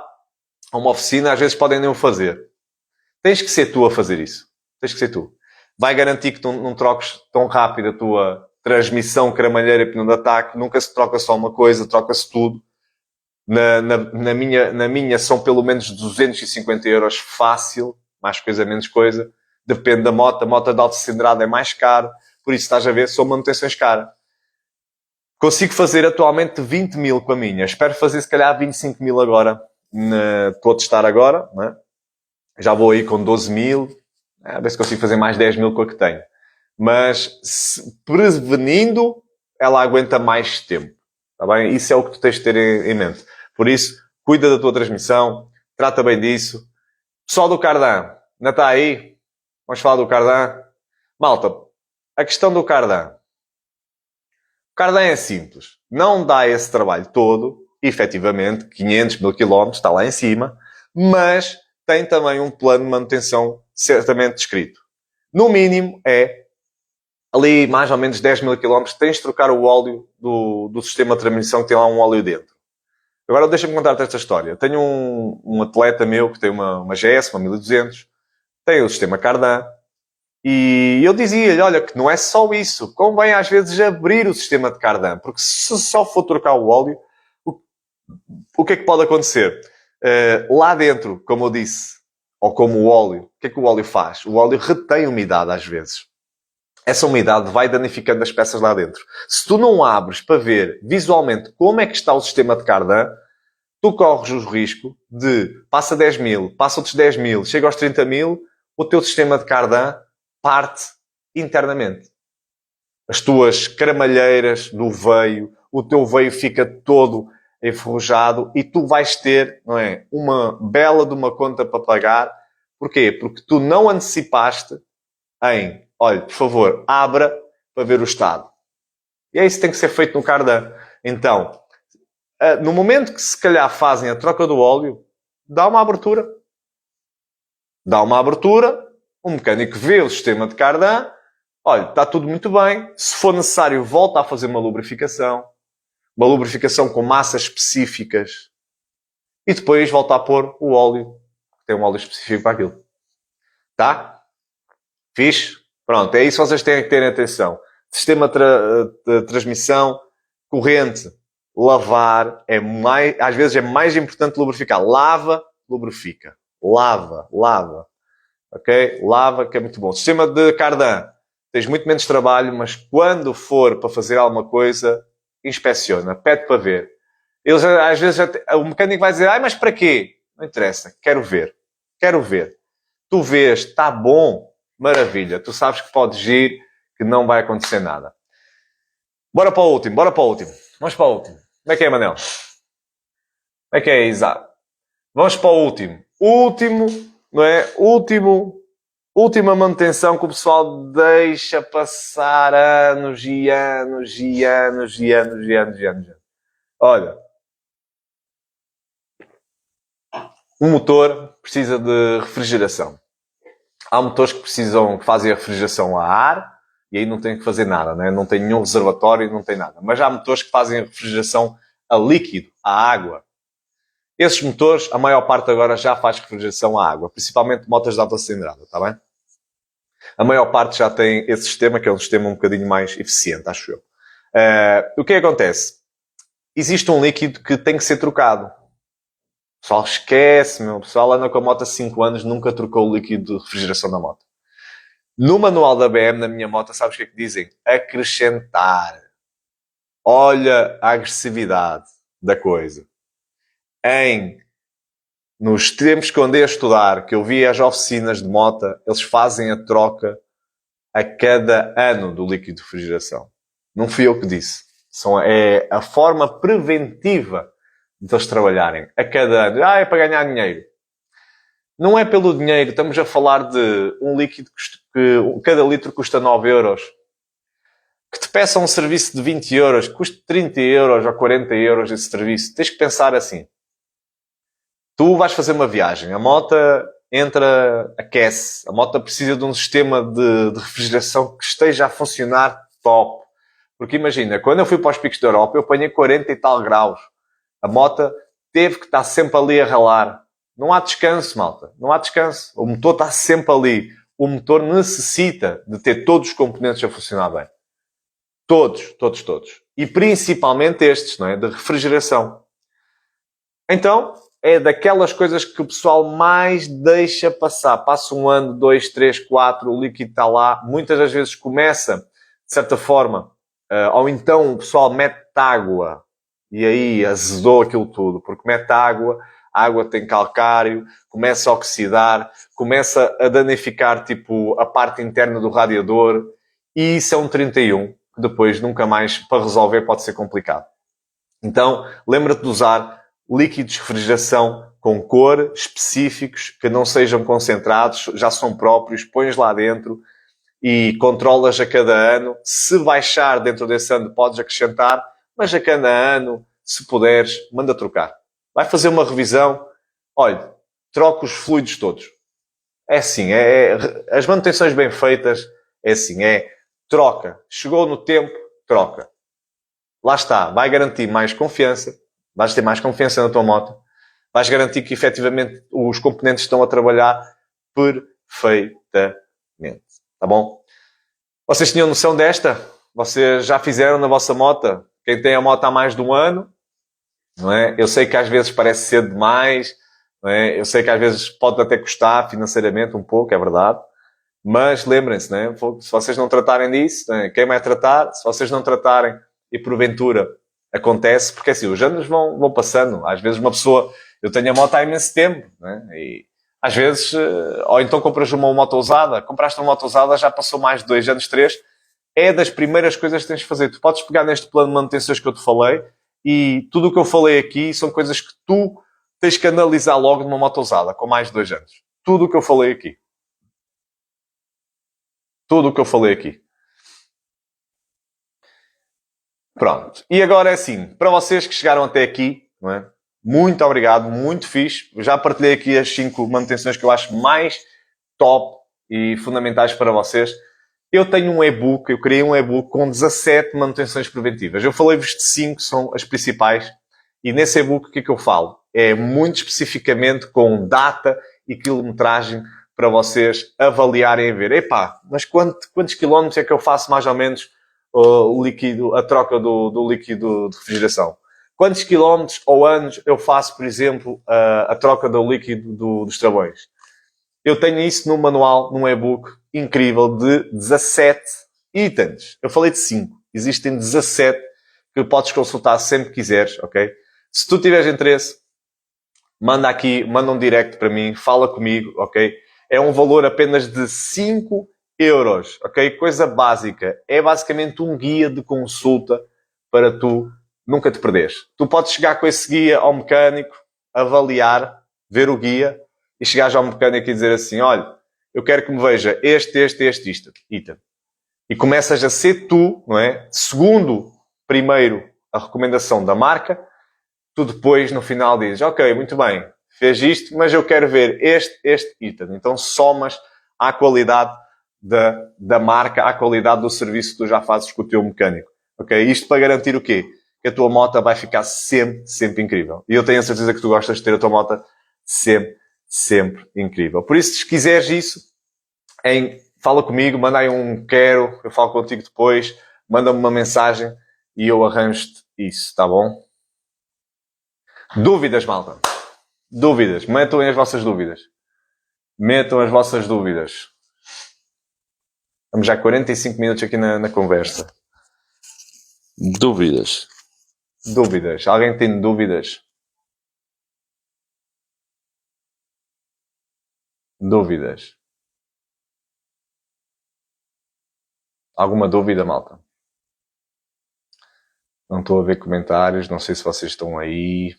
a uma oficina, às vezes podem nem o fazer. Tens que ser tu a fazer isso. Tens que ser tu. Vai garantir que tu não troques tão rápido a tua transmissão, cramalheira e pneu de ataque. Nunca se troca só uma coisa, troca-se tudo. Na minha são pelo menos 250 euros fácil. Mais coisa, menos coisa. Depende da moto. A moto de alta cilindrada é mais cara. Por isso, estás a ver, são manutenções caras. Consigo fazer atualmente 20 mil com a minha. Espero fazer, se calhar, 25 mil agora. Estou a testar agora. Né? Já vou aí com 12 mil. A ver se consigo fazer mais 10 mil com a que tenho. Mas, prevenindo, ela aguenta mais tempo. Tá bem? Isso é o que tu tens de ter em mente. Por isso, cuida da tua transmissão. Trata bem disso. Pessoal do Cardan, ainda está aí? Vamos falar do Cardan? Malta, a questão do Cardan. O Cardan é simples. Não dá esse trabalho todo. Efetivamente, 500 mil quilómetros, está lá em cima. Mas tem também um plano de manutenção certamente descrito. No mínimo, é ali mais ou menos 10 mil quilómetros. Tens de trocar o óleo do sistema de transmissão que tem lá um óleo dentro. Agora, deixa-me contar-te esta história. Tenho um atleta meu que tem uma GS, uma 1200. Tem o sistema Cardan. E eu dizia-lhe, olha, que não é só isso. Convém às vezes abrir o sistema de Cardan. Porque se só for trocar o óleo, o que é que pode acontecer? Lá dentro, como eu disse, ou como o óleo, o que é que o óleo faz? O óleo retém umidade às vezes. Essa umidade vai danificando as peças lá dentro. Se tu não abres para ver visualmente como é que está o sistema de Cardan, tu corres o risco de, passa 10 mil, passa outros 10 mil, chega aos 30 mil, o teu sistema de Cardan parte internamente. As tuas cramalheiras do veio, o teu veio fica todo enferrujado e tu vais ter, não é, uma bela de uma conta para pagar. Porquê? Porque tu não antecipaste em, olha, por favor, abra para ver o estado. E é isso que tem que ser feito no Cardan. Então, no momento que se calhar fazem a troca do óleo, dá uma abertura. Dá uma abertura, o mecânico vê o sistema de Cardan, olha, está tudo muito bem, se for necessário volta a fazer uma lubrificação com massas específicas e depois volta a pôr o óleo, que tem um óleo específico para aquilo. Tá? Fixe? Pronto, é isso que vocês têm que ter atenção. Sistema de transmissão, corrente, lavar, às vezes é mais importante lubrificar. Lava, lubrifica. Lava. Ok? Lava, que é muito bom. Sistema de Cardan. Tens muito menos trabalho, mas quando for para fazer alguma coisa, inspeciona. Pede para ver. Eles, às vezes, o mecânico vai dizer, mas para quê? Não interessa. Quero ver. Tu vês, está bom, maravilha. Tu sabes que podes ir, que não vai acontecer nada. Bora para o último. Vamos para o último. Como é que é, Manel? Como é que é, Isaac? Vamos para o último. Não é? Última manutenção que o pessoal deixa passar anos e anos. Olha. Um motor precisa de refrigeração. Há motores que fazem a refrigeração a ar e aí não tem que fazer nada, né? Não tem nenhum reservatório, não tem nada. Mas há motores que fazem a refrigeração a líquido, a água. Esses motores, a maior parte agora já faz refrigeração à água, principalmente motas de alta cilindrada, está bem? A maior parte já tem esse sistema, que é um sistema um bocadinho mais eficiente, acho eu. O que acontece? Existe um líquido que tem que ser trocado. O pessoal esquece, O pessoal anda com a moto há 5 anos, nunca trocou o líquido de refrigeração da moto. No manual da BM, na minha moto, sabes o que é que dizem? Acrescentar. Olha a agressividade da coisa. Nos tempos que eu andei a estudar, que eu vi as oficinas de moto, eles fazem a troca a cada ano do líquido de refrigeração. Não fui eu que disse. É a forma preventiva de eles trabalharem. A cada ano. É para ganhar dinheiro. Não é pelo dinheiro. Estamos a falar de um líquido que cada litro custa 9 euros. Que te peçam um serviço de 20 euros, que custe 30 euros ou 40 euros esse serviço. Tens que pensar assim. Tu vais fazer uma viagem. A moto entra, aquece. A moto precisa de um sistema de refrigeração que esteja a funcionar top. Porque imagina, quando eu fui para os picos da Europa, eu apanhei 40 e tal graus. A moto teve que estar sempre ali a ralar. Não há descanso, malta. Não há descanso. O motor está sempre ali. O motor necessita de ter todos os componentes a funcionar bem. Todos, todos, todos. E principalmente estes, não é? De refrigeração. Então, é daquelas coisas que o pessoal mais deixa passar. Passa um ano, 2, 3, 4, o líquido está lá. Muitas das vezes começa, de certa forma, ou então o pessoal mete água e aí azedou aquilo tudo, porque mete água, a água tem calcário, começa a oxidar, começa a danificar tipo a parte interna do radiador e isso é um 31, que depois nunca mais para resolver pode ser complicado. Então, lembra-te de usar líquidos de refrigeração com cor, específicos, que não sejam concentrados, já são próprios, pões lá dentro e controlas a cada ano. Se baixar dentro desse ano, podes acrescentar, mas a cada ano, se puderes, manda trocar. Vai fazer uma revisão, olha, troca os fluidos todos. É assim, as manutenções bem feitas, é assim, troca. Chegou no tempo, troca. Lá está, vai garantir mais confiança, vais ter mais confiança na tua moto, vais garantir que efetivamente os componentes estão a trabalhar perfeitamente. Tá bom? Vocês tinham noção desta? Vocês já fizeram na vossa moto? Quem tem a moto há mais de um ano, não é? Eu sei que às vezes parece cedo demais, não é? Eu sei que às vezes pode até custar financeiramente um pouco, é verdade. Mas lembrem-se, não é? Se vocês não tratarem disso, não é? Quem vai tratar? Se vocês não tratarem e porventura acontece, porque assim, os anos vão passando. Às vezes uma pessoa, eu tenho a moto há imenso tempo, né? E às vezes, ou então compras uma moto usada, compraste uma moto usada, já passou mais de 2 anos, 3, é das primeiras coisas que tens de fazer. Tu podes pegar neste plano de manutenções que eu te falei e tudo o que eu falei aqui são coisas que tu tens que analisar logo numa moto usada, com mais de 2 anos. Tudo o que eu falei aqui. Tudo o que eu falei aqui. Pronto. E agora é assim, para vocês que chegaram até aqui, não é? Muito obrigado, muito fixe. Já partilhei aqui as 5 manutenções que eu acho mais top e fundamentais para vocês. Eu tenho um e-book, eu criei um e-book com 17 manutenções preventivas. Eu falei-vos de 5, são as principais. E nesse e-book o que é que eu falo? É muito especificamente com data e quilometragem para vocês avaliarem e ver. Epá, mas quantos quilómetros é que eu faço mais ou menos o líquido, a troca do líquido de refrigeração? Quantos quilómetros ou anos eu faço, por exemplo, a troca do líquido dos travões? Eu tenho isso num manual, num e-book incrível de 17 itens. Eu falei de 5. Existem 17 que podes consultar sempre que quiseres, ok? Se tu tiveres interesse, manda aqui, manda um direct para mim, fala comigo, ok? É um valor apenas de 5 euros, ok? Coisa básica. É basicamente um guia de consulta para tu nunca te perderes. Tu podes chegar com esse guia ao mecânico, avaliar, ver o guia e chegares ao mecânico e dizer assim, olha, eu quero que me veja este item. E começas a ser tu, não é? Segundo, primeiro, a recomendação da marca, tu depois, no final, dizes, ok, muito bem, fez isto, mas eu quero ver este item. Então, somas à qualidade da marca, à qualidade do serviço que tu já fazes com o teu mecânico. Ok? Isto para garantir o quê? Que a tua moto vai ficar sempre, sempre incrível. E eu tenho a certeza que tu gostas de ter a tua moto sempre, sempre incrível. Por isso, se quiseres isso, fala comigo, manda aí um quero, eu falo contigo depois, manda-me uma mensagem e eu arranjo-te isso, tá bom? Dúvidas, malta. Dúvidas. Metam as vossas dúvidas. Metam as vossas dúvidas. Estamos já 45 minutos aqui na conversa. Dúvidas. Dúvidas. Alguém tem dúvidas? Dúvidas. Alguma dúvida, malta? Não estou a ver comentários. Não sei se vocês estão aí.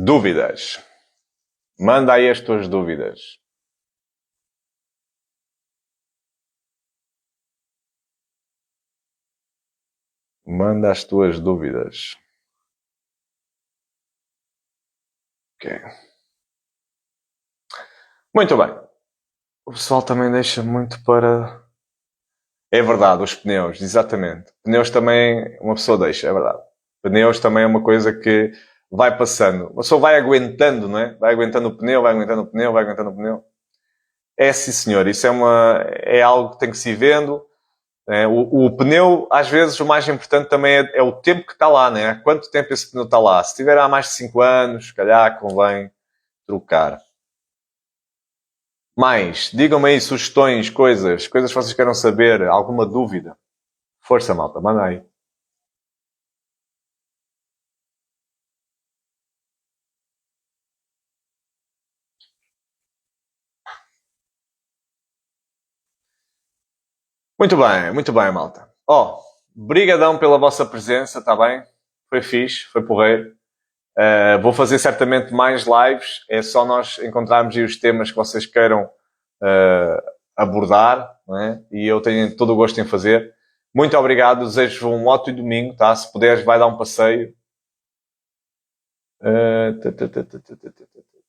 Dúvidas. Manda aí as tuas dúvidas. Manda as tuas dúvidas. Ok. Muito bem. O pessoal também deixa muito para... É verdade, os pneus, exatamente. Pneus também uma pessoa deixa, é verdade. Pneus também é uma coisa que vai passando. A pessoa vai aguentando, não é? Vai aguentando o pneu, vai aguentando o pneu, vai aguentando o pneu. É sim, senhor. Isso é algo que tem que se ir vendo. É, o pneu, às vezes, o mais importante também é o tempo que está lá, né? Quanto tempo esse pneu está lá? Se estiver há mais de 5 anos, se calhar convém trocar. Mais, digam-me aí sugestões, coisas que vocês queiram saber, alguma dúvida. Força, malta, manda aí. Muito bem, malta. Ó, brigadão pela vossa presença, está bem? Foi fixe, foi porreiro. Vou fazer certamente mais lives. É só nós encontrarmos aí os temas que vocês queiram abordar, não é? E eu tenho todo o gosto em fazer. Muito obrigado. Desejo um ótimo domingo, tá? Se puderes, vai dar um passeio.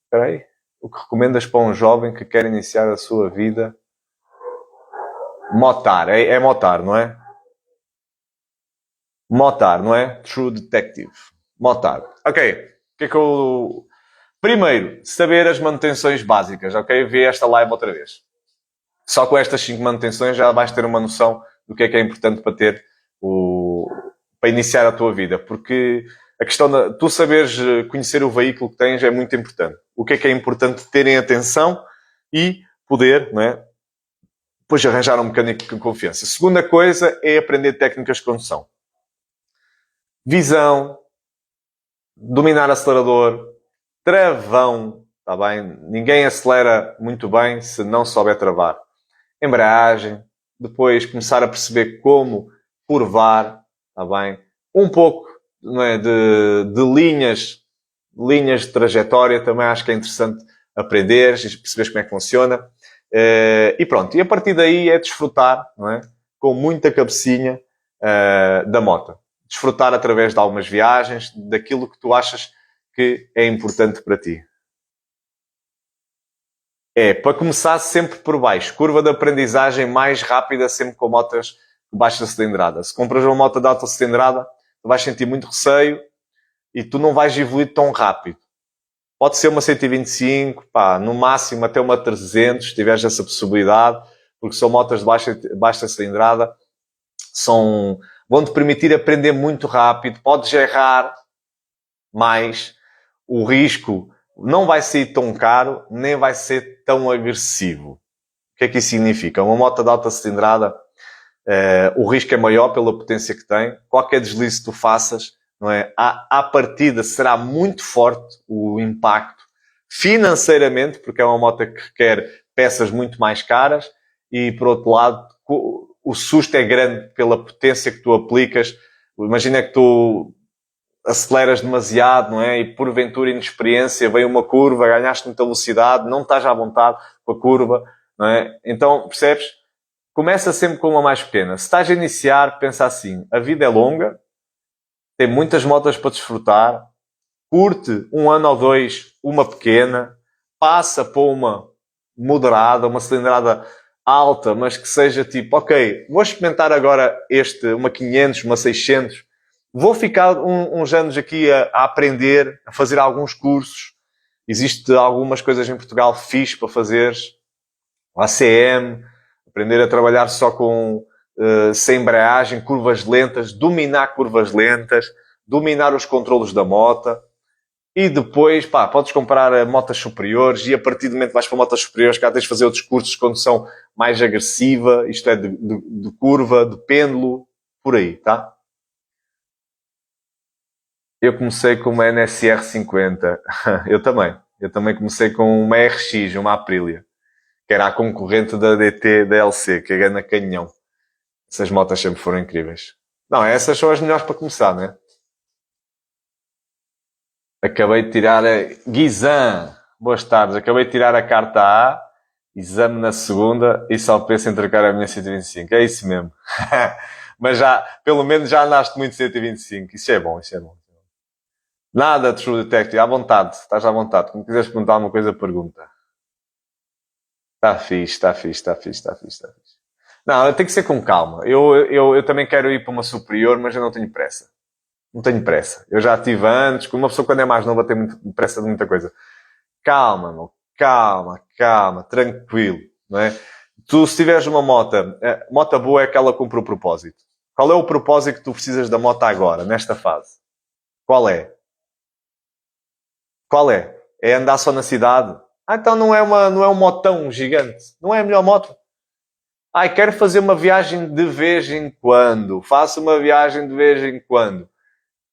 Espera aí. O que recomendas para um jovem que quer iniciar a sua vida? Motar. É Motar, não é? Motar, não é? True Detective. Motar. Ok. O que é que eu... Primeiro, saber as manutenções básicas, ok? Vê esta live outra vez. Só com estas 5 manutenções já vais ter uma noção do que é importante para ter para iniciar a tua vida. Porque a questão de tu saberes conhecer o veículo que tens é muito importante. O que é importante terem atenção e poder, não é? Depois arranjar um mecânico com confiança. A segunda coisa é aprender técnicas de condução. Visão, dominar acelerador, travão, está bem? Ninguém acelera muito bem se não souber travar. Embreagem, depois começar a perceber como curvar, está bem? Um pouco, não é, de linhas de trajetória, também acho que é interessante aprender e perceberes como é que funciona. E pronto, e a partir daí é desfrutar, não é? Com muita cabecinha da moto. Desfrutar através de algumas viagens, daquilo que tu achas que é importante para ti. É, para começar sempre por baixo. Curva de aprendizagem mais rápida sempre com motas de baixa cilindrada. Se compras uma moto de alta cilindrada, tu vais sentir muito receio e tu não vais evoluir tão rápido. Pode ser uma 125, pá, no máximo até uma 300, se tiveres essa possibilidade, porque são motas de baixa cilindrada, vão-te permitir aprender muito rápido, podes errar mais, o risco não vai ser tão caro, nem vai ser tão agressivo. O que é que isso significa? Uma moto de alta cilindrada, o risco é maior pela potência que tem. Qualquer deslize que tu faças, não é? À partida será muito forte o impacto financeiramente, porque é uma moto que requer peças muito mais caras, e por outro lado, o susto é grande pela potência que tu aplicas. Imagina que tu aceleras demasiado, não é? E porventura inexperiência, veio uma curva, ganhaste muita velocidade, não estás à vontade com a curva, não é? Então, percebes? Começa sempre com uma mais pequena. Se estás a iniciar, pensa assim, a vida é longa, tem muitas motas para desfrutar, curte 1 ano ou 2 uma pequena, passa para uma moderada, uma cilindrada alta, mas que seja tipo, ok, vou experimentar agora uma 500, uma 600, vou ficar uns anos aqui a aprender, a fazer alguns cursos. Existe algumas coisas em Portugal fixe para fazeres. O ACM, aprender a trabalhar só sem embreagem, curvas lentas, dominar curvas lentas, dominar os controlos da moto. E depois, pá, podes comprar motas superiores e a partir do momento que vais para motas superiores, cá tens de fazer outros cursos de condução mais agressiva, isto é, de curva, de pêndulo, por aí, tá? Eu comecei com uma NSR 50. Eu também. Eu também comecei com uma RX, uma Aprilia, que era a concorrente da DT da LC, que é na canhão. Essas motas sempre foram incríveis. Não, essas são as melhores para começar, né? Acabei de tirar a Guizan. Boas tardes. Acabei de tirar a carta A, exame na segunda e só penso em trocar a minha 125. É isso mesmo. Mas já, pelo menos já andaste muito 125. Isso é bom, isso é bom. Nada, True Detective. À vontade. Estás à vontade. Quando quiseres perguntar alguma coisa, pergunta. Está fixe, está fixe, está fixe, está fixe, está fixe. Não, tem que ser com calma. Eu também quero ir para uma superior, mas eu não tenho pressa. Não tenho pressa. Eu já tive antes, como uma pessoa quando é mais nova tem muito, pressa de muita coisa. Calma, meu. Calma, calma, tranquilo, não é? Tu, se tiveres uma moto, moto boa é aquela que cumpre o propósito. Qual é o propósito que tu precisas da moto agora, nesta fase? Qual é? Qual é? É andar só na cidade? Ah, então não é um motão gigante. Não é a melhor moto. Ai, quero fazer uma viagem de vez em quando. Faço uma viagem de vez em quando.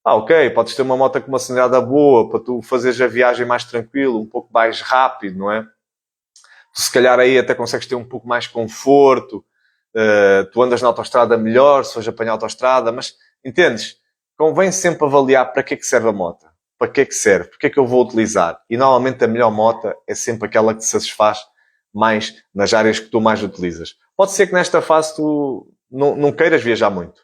Ah, ok, podes ter uma moto com uma cilindrada boa para tu fazeres a viagem mais tranquilo, um pouco mais rápido, não é? Se calhar aí até consegues ter um pouco mais conforto. Tu andas na autoestrada melhor, se fores apanhar a autoestrada, mas entendes? Convém sempre avaliar para que é que serve a moto. Para que é que serve? Porque é que eu vou utilizar? E normalmente a melhor moto é sempre aquela que te satisfaz mais nas áreas que tu mais utilizas. Pode ser que nesta fase tu não queiras viajar muito.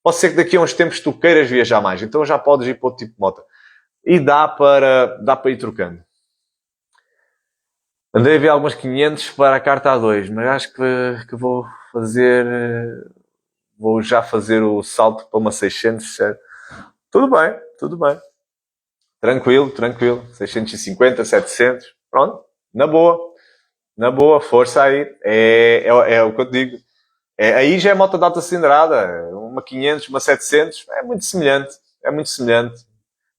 Pode ser que daqui a uns tempos tu queiras viajar mais. Então já podes ir para outro tipo de moto. E dá para ir trocando. Andei a ver alguns 500 para a carta A2, mas acho que vou fazer. Vou já fazer o salto para uma 600. Tudo bem, tudo bem. Tranquilo, tranquilo. 650, 700. Pronto, na boa. Na boa, força aí. É o que eu digo. Aí já é moto de alta cilindrada. Uma 500, uma 700. É muito semelhante. É muito semelhante.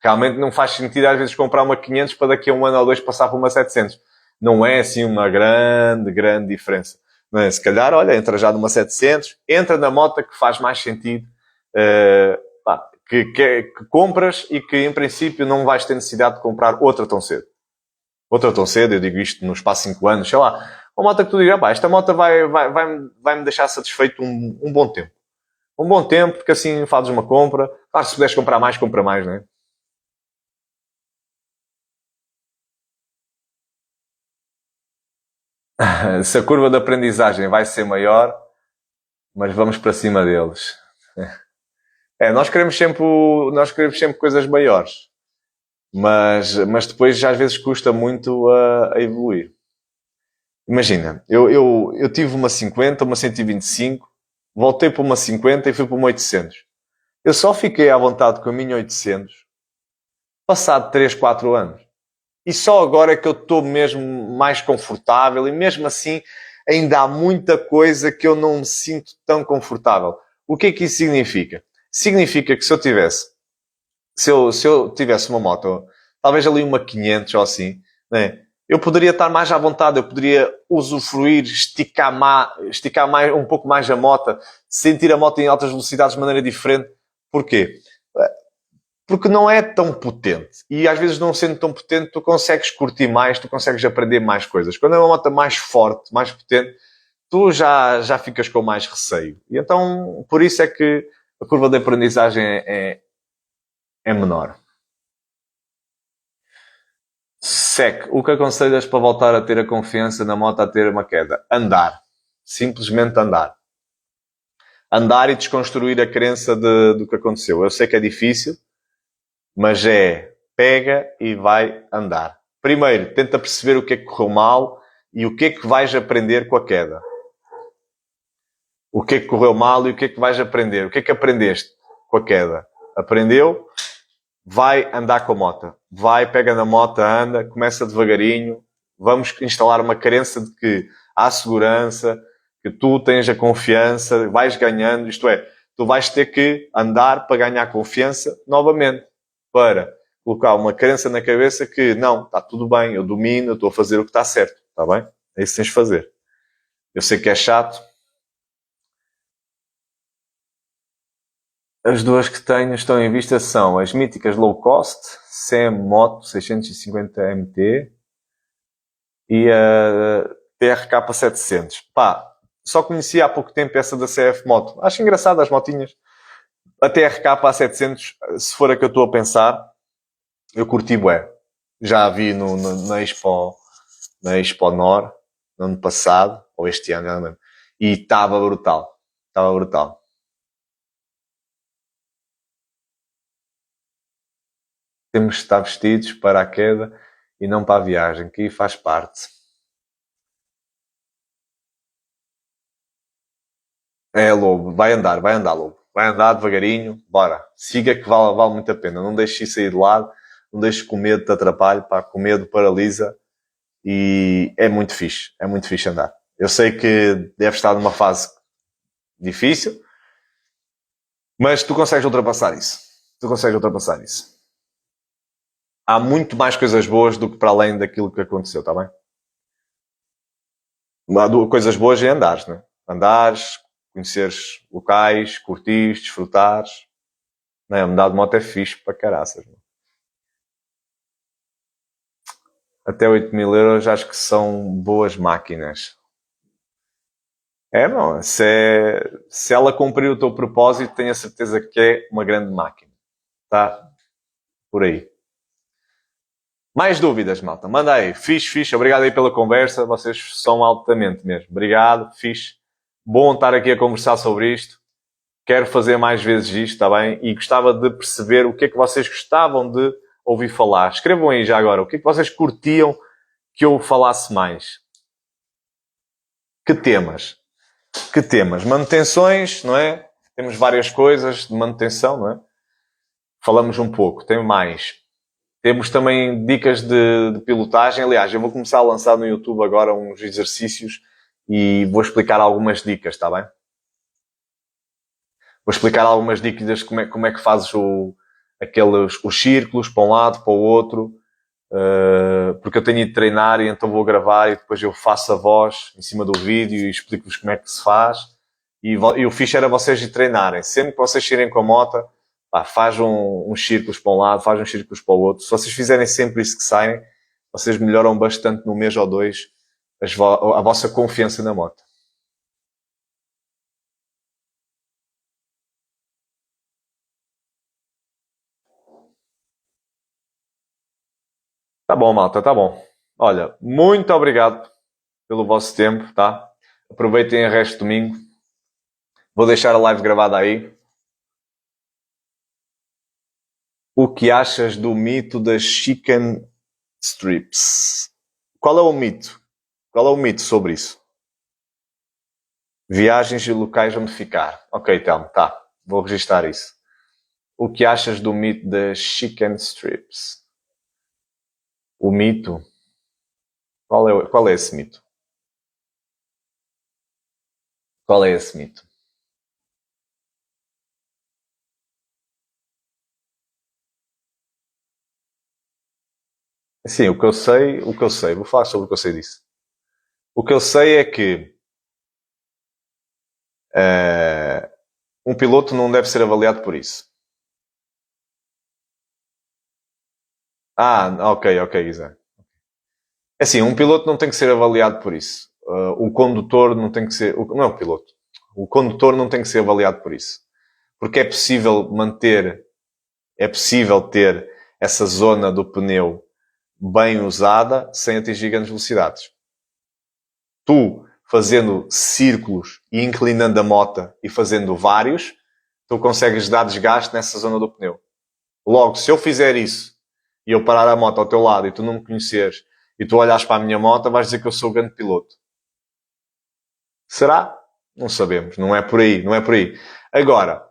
Realmente não faz sentido às vezes comprar uma 500 para daqui a um ano ou dois passar para uma 700. Não é assim uma grande, grande diferença. Não é? Se calhar, olha, entra já numa 700, entra na moto que faz mais sentido, pá, que compras e que em princípio não vais ter necessidade de comprar outra tão cedo. Outra tão cedo, eu digo isto no espaço de 5 anos, sei lá. Uma moto que tu digas, pá, esta moto vai-me deixar satisfeito um bom tempo. Um bom tempo, porque assim fazes uma compra. Claro, se puderes comprar mais, compra mais, não é? Se a curva de aprendizagem vai ser maior, mas vamos para cima deles. Nós queremos sempre coisas maiores, mas depois às vezes custa muito a evoluir. Imagina, eu tive uma 50, uma 125, voltei para uma 50 e fui para uma 800. Eu só fiquei à vontade com a minha 800 passado 3, 4 anos. E só agora é que eu estou mesmo mais confortável e mesmo assim ainda há muita coisa que eu não me sinto tão confortável. O que é que isso significa? Significa que se eu tivesse uma moto, talvez ali uma 500 ou assim, né? Eu poderia estar mais à vontade, eu poderia usufruir, esticar mais, um pouco mais a moto, sentir a moto em altas velocidades de maneira diferente. Porquê? Porque não é tão potente. E às vezes, não sendo tão potente, tu consegues curtir mais, tu consegues aprender mais coisas. Quando é uma moto mais forte, mais potente, tu já ficas com mais receio. E então, por isso é que a curva de aprendizagem é menor. SEC, o que aconselhas para voltar a ter a confiança na moto a ter uma queda? Andar. Simplesmente andar. Andar e desconstruir a crença do que aconteceu. Eu sei que é difícil, mas pega e vai andar. Primeiro, tenta perceber o que é que correu mal e o que é que vais aprender com a queda. O que é que correu mal e o que é que vais aprender. O que é que aprendeste com a queda? Aprendeu? Vai andar com a moto. Vai, pega na moto, anda, começa devagarinho. Vamos instalar uma crença de que há segurança, que tu tens a confiança, vais ganhando. Isto é, tu vais ter que andar para ganhar confiança novamente. Para colocar uma crença na cabeça que não, está tudo bem, eu domino, eu estou a fazer o que está certo. Está bem? É isso que tens de fazer. Eu sei que é chato. As duas que tenho estão em vista são as míticas low cost, SEM Moto 650 MT e a TRK 700. Pá, só conheci há pouco tempo essa da CF Moto. Acho engraçado as motinhas. A TRK 700, se for a que eu estou a pensar, eu curti bué. Já a vi na Expo Nor, no ano passado, ou este ano, já não lembro. E estava brutal. Estava brutal. Temos de estar vestidos para a queda e não para a viagem, que aí faz parte. É, Lobo, vai andar, Lobo. Vai andar devagarinho, bora. Siga que vale muito a pena. Não deixe isso sair de lado, não deixe que o medo te atrapalhe, pá, que o medo paralisa e é muito fixe andar. Eu sei que deve estar numa fase difícil, mas tu consegues ultrapassar isso. Tu consegues ultrapassar isso. Há muito mais coisas boas do que para além daquilo que aconteceu, está bem? Há coisas boas em andares, né? Andares, conheceres locais, curtires, desfrutares. Não é? Andar de moto é fixe para caraças. Né? Até 8.000 € acho que são boas máquinas. É, não. Se ela cumprir o teu propósito, tenho a certeza que é uma grande máquina. Tá? Por aí. Mais dúvidas, malta? Manda aí. Fixe. Obrigado aí pela conversa. Vocês são altamente mesmo. Obrigado. Fixe. Bom estar aqui a conversar sobre isto. Quero fazer mais vezes isto, está bem? E gostava de perceber o que é que vocês gostavam de ouvir falar. Escrevam aí já agora. O que é que vocês curtiam que eu falasse mais? Que temas? Que temas? Manutenções, não é? Temos várias coisas de manutenção, não é? Falamos um pouco. Tem mais. Temos também dicas de pilotagem. Aliás, eu vou começar a lançar no YouTube agora uns exercícios e vou explicar algumas dicas, está bem? Vou explicar algumas dicas de como é que fazes os círculos para um lado, para o outro, porque eu tenho ido treinar e então vou gravar e depois eu faço a voz em cima do vídeo e explico-vos como é que se faz. E o fixe era vocês ir treinarem. Sempre que vocês irem com a moto, pá, faz uns círculos para um lado, faz uns círculos para o outro. Se vocês fizerem sempre isso que saem, vocês melhoram bastante no mês ou dois a vossa confiança na moto. Tá bom, malta, tá bom. Olha, muito obrigado pelo vosso tempo, tá? Aproveitem o resto do domingo. Vou deixar a live gravada aí. O que achas do mito das chicken strips? Qual é o mito? Qual é o mito sobre isso? Viagens e locais onde ficar. Ok, Telmo, tá. Vou registrar isso. O que achas do mito das chicken strips? O mito? Qual é esse mito? Qual é esse mito? Sim, vou falar sobre o que eu sei disso. O que eu sei é que um piloto não deve ser avaliado por isso. Ok, Guizé. É assim, um piloto não tem que ser avaliado por isso. O condutor não tem que ser... Não é o piloto. O condutor não tem que ser avaliado por isso. Porque é possível ter essa zona do pneu bem usada sem atingir grandes velocidades. Tu, fazendo círculos e inclinando a moto e fazendo vários, tu consegues dar desgaste nessa zona do pneu. Logo, se eu fizer isso e eu parar a moto ao teu lado e tu não me conheceres e tu olhas para a minha moto, vais dizer que eu sou o grande piloto. Será? Não sabemos. Não é por aí. Não é por aí. Agora,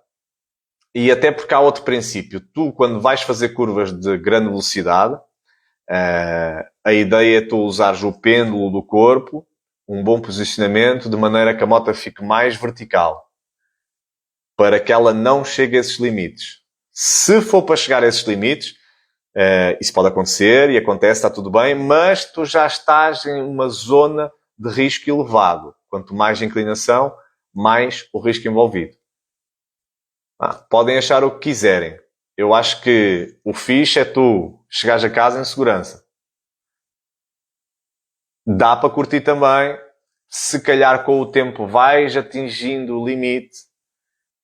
e até porque há outro princípio. Tu, quando vais fazer curvas de grande velocidade, a ideia é tu usares o pêndulo do corpo, um bom posicionamento, de maneira que a moto fique mais vertical. Para que ela não chegue a esses limites. Se for para chegar a esses limites, isso pode acontecer e acontece, está tudo bem, mas tu já estás em uma zona de risco elevado. Quanto mais inclinação, mais o risco envolvido. Podem achar o que quiserem. Eu acho que o fixe é tu chegares a casa em segurança. Dá para curtir também. Se calhar com o tempo vais atingindo o limite.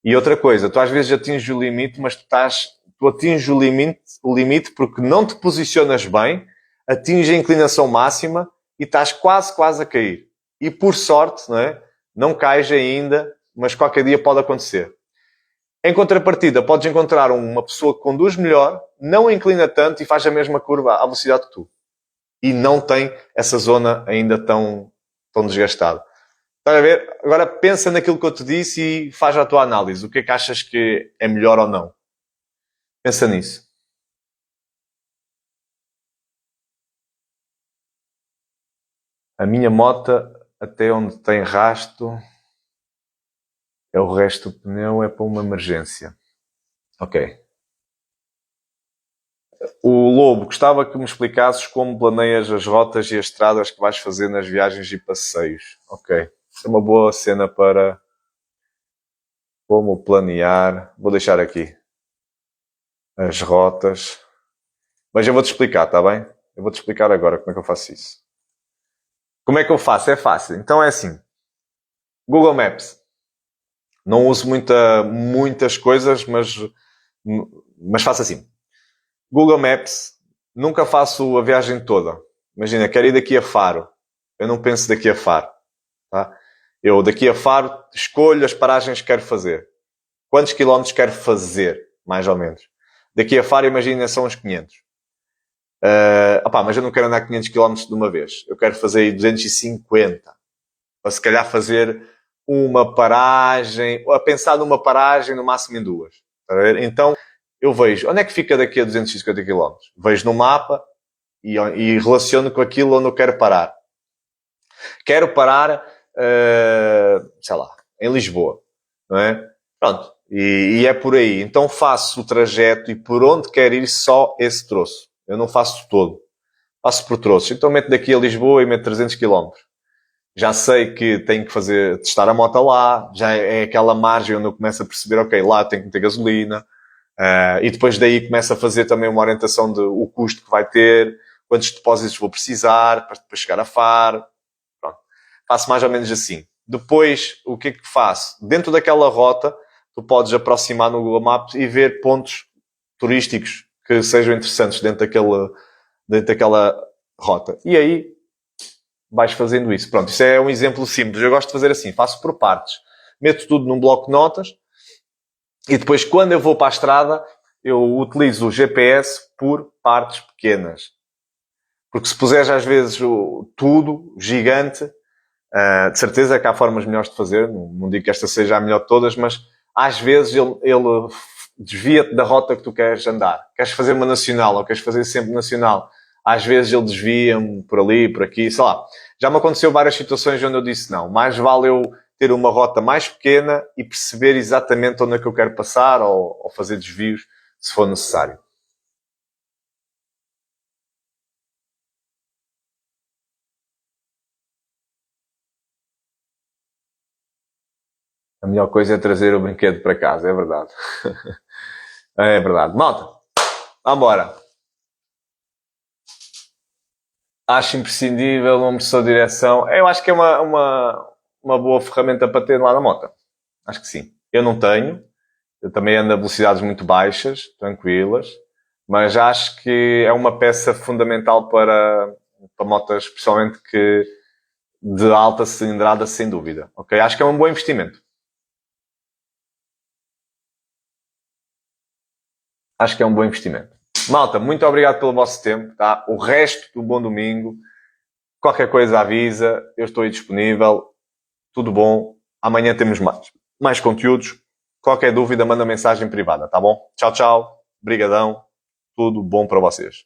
E outra coisa, tu às vezes atinges o limite, mas tu atinges o limite porque não te posicionas bem, atinges a inclinação máxima e estás quase a cair. E por sorte, não é? Não cais ainda, mas qualquer dia pode acontecer. Em contrapartida, podes encontrar uma pessoa que conduz melhor, não inclina tanto e faz a mesma curva à velocidade que tu. E não tem essa zona ainda tão desgastada. Estás a ver? Agora pensa naquilo que eu te disse e faz a tua análise. O que é que achas que é melhor ou não? Pensa nisso. A minha mota, até onde tem rasto, é o resto do pneu, é para uma emergência. Ok. O Lobo, gostava que me explicasses como planeias as rotas e as estradas que vais fazer nas viagens e passeios. Ok. Isso é uma boa cena para como planear. Vou deixar aqui as rotas. Mas eu vou-te explicar, está bem? Eu vou-te explicar agora como é que eu faço isso. Como é que eu faço? É fácil. Então é assim. Google Maps. Não uso muitas coisas, mas faço assim. Google Maps, nunca faço a viagem toda. Imagina, quero ir daqui a Faro. Eu não penso daqui a Faro. Tá? Eu daqui a Faro escolho as paragens que quero fazer. Quantos quilómetros quero fazer, mais ou menos. Daqui a Faro, imagina, são uns 500. Mas eu não quero andar 500 quilómetros de uma vez. Eu quero fazer aí 250. Ou se calhar fazer uma paragem, ou a pensar numa paragem no máximo em duas. Então, eu vejo onde é que fica daqui a 250 quilómetros. Vejo no mapa e relaciono com aquilo onde eu quero parar. Quero parar, sei lá, em Lisboa, não é? Pronto. E é por aí. Então faço o trajeto e por onde quero ir só esse troço. Eu não faço todo. Faço por troços. Então meto daqui a Lisboa e meto 300 quilómetros. Já sei que tenho que testar a moto lá. Já é aquela margem onde eu começo a perceber, ok, lá tenho que meter gasolina. E depois daí começo a fazer também uma orientação do custo que vai ter, quantos depósitos vou precisar para chegar a Faro. Pronto. Faço mais ou menos assim. Depois, o que é que faço? Dentro daquela rota, tu podes aproximar no Google Maps e ver pontos turísticos que sejam interessantes dentro daquela rota. E aí, vais fazendo isso. Pronto, isso é um exemplo simples. Eu gosto de fazer assim, faço por partes. Meto tudo num bloco de notas e depois, quando eu vou para a estrada, eu utilizo o GPS por partes pequenas. Porque se puseres às vezes tudo, gigante, de certeza que há formas melhores de fazer. Não digo que esta seja a melhor de todas, mas às vezes ele desvia-te da rota que tu queres andar. Queres fazer uma nacional ou queres fazer sempre nacional. Às vezes ele desvia-me por ali, por aqui, sei lá. Já me aconteceu várias situações onde eu disse não. Mais vale eu ter uma rota mais pequena e perceber exatamente onde é que eu quero passar ou fazer desvios se for necessário. A melhor coisa é trazer o brinquedo para casa, é verdade. É verdade. Malta, vambora. Acho imprescindível uma professor de direção. Eu acho que é uma boa ferramenta para ter lá na moto. Acho que sim. Eu não tenho. Eu também ando a velocidades muito baixas, tranquilas. Mas acho que é uma peça fundamental para motas, especialmente que de alta cilindrada, sem dúvida. Ok? Acho que é um bom investimento. Acho que é um bom investimento. Malta, muito obrigado pelo vosso tempo. Tá? O resto do bom domingo. Qualquer coisa avisa. Eu estou aí disponível. Tudo bom. Amanhã temos mais conteúdos. Qualquer dúvida, manda mensagem privada, tá bom? Tchau, tchau. Brigadão. Tudo bom para vocês.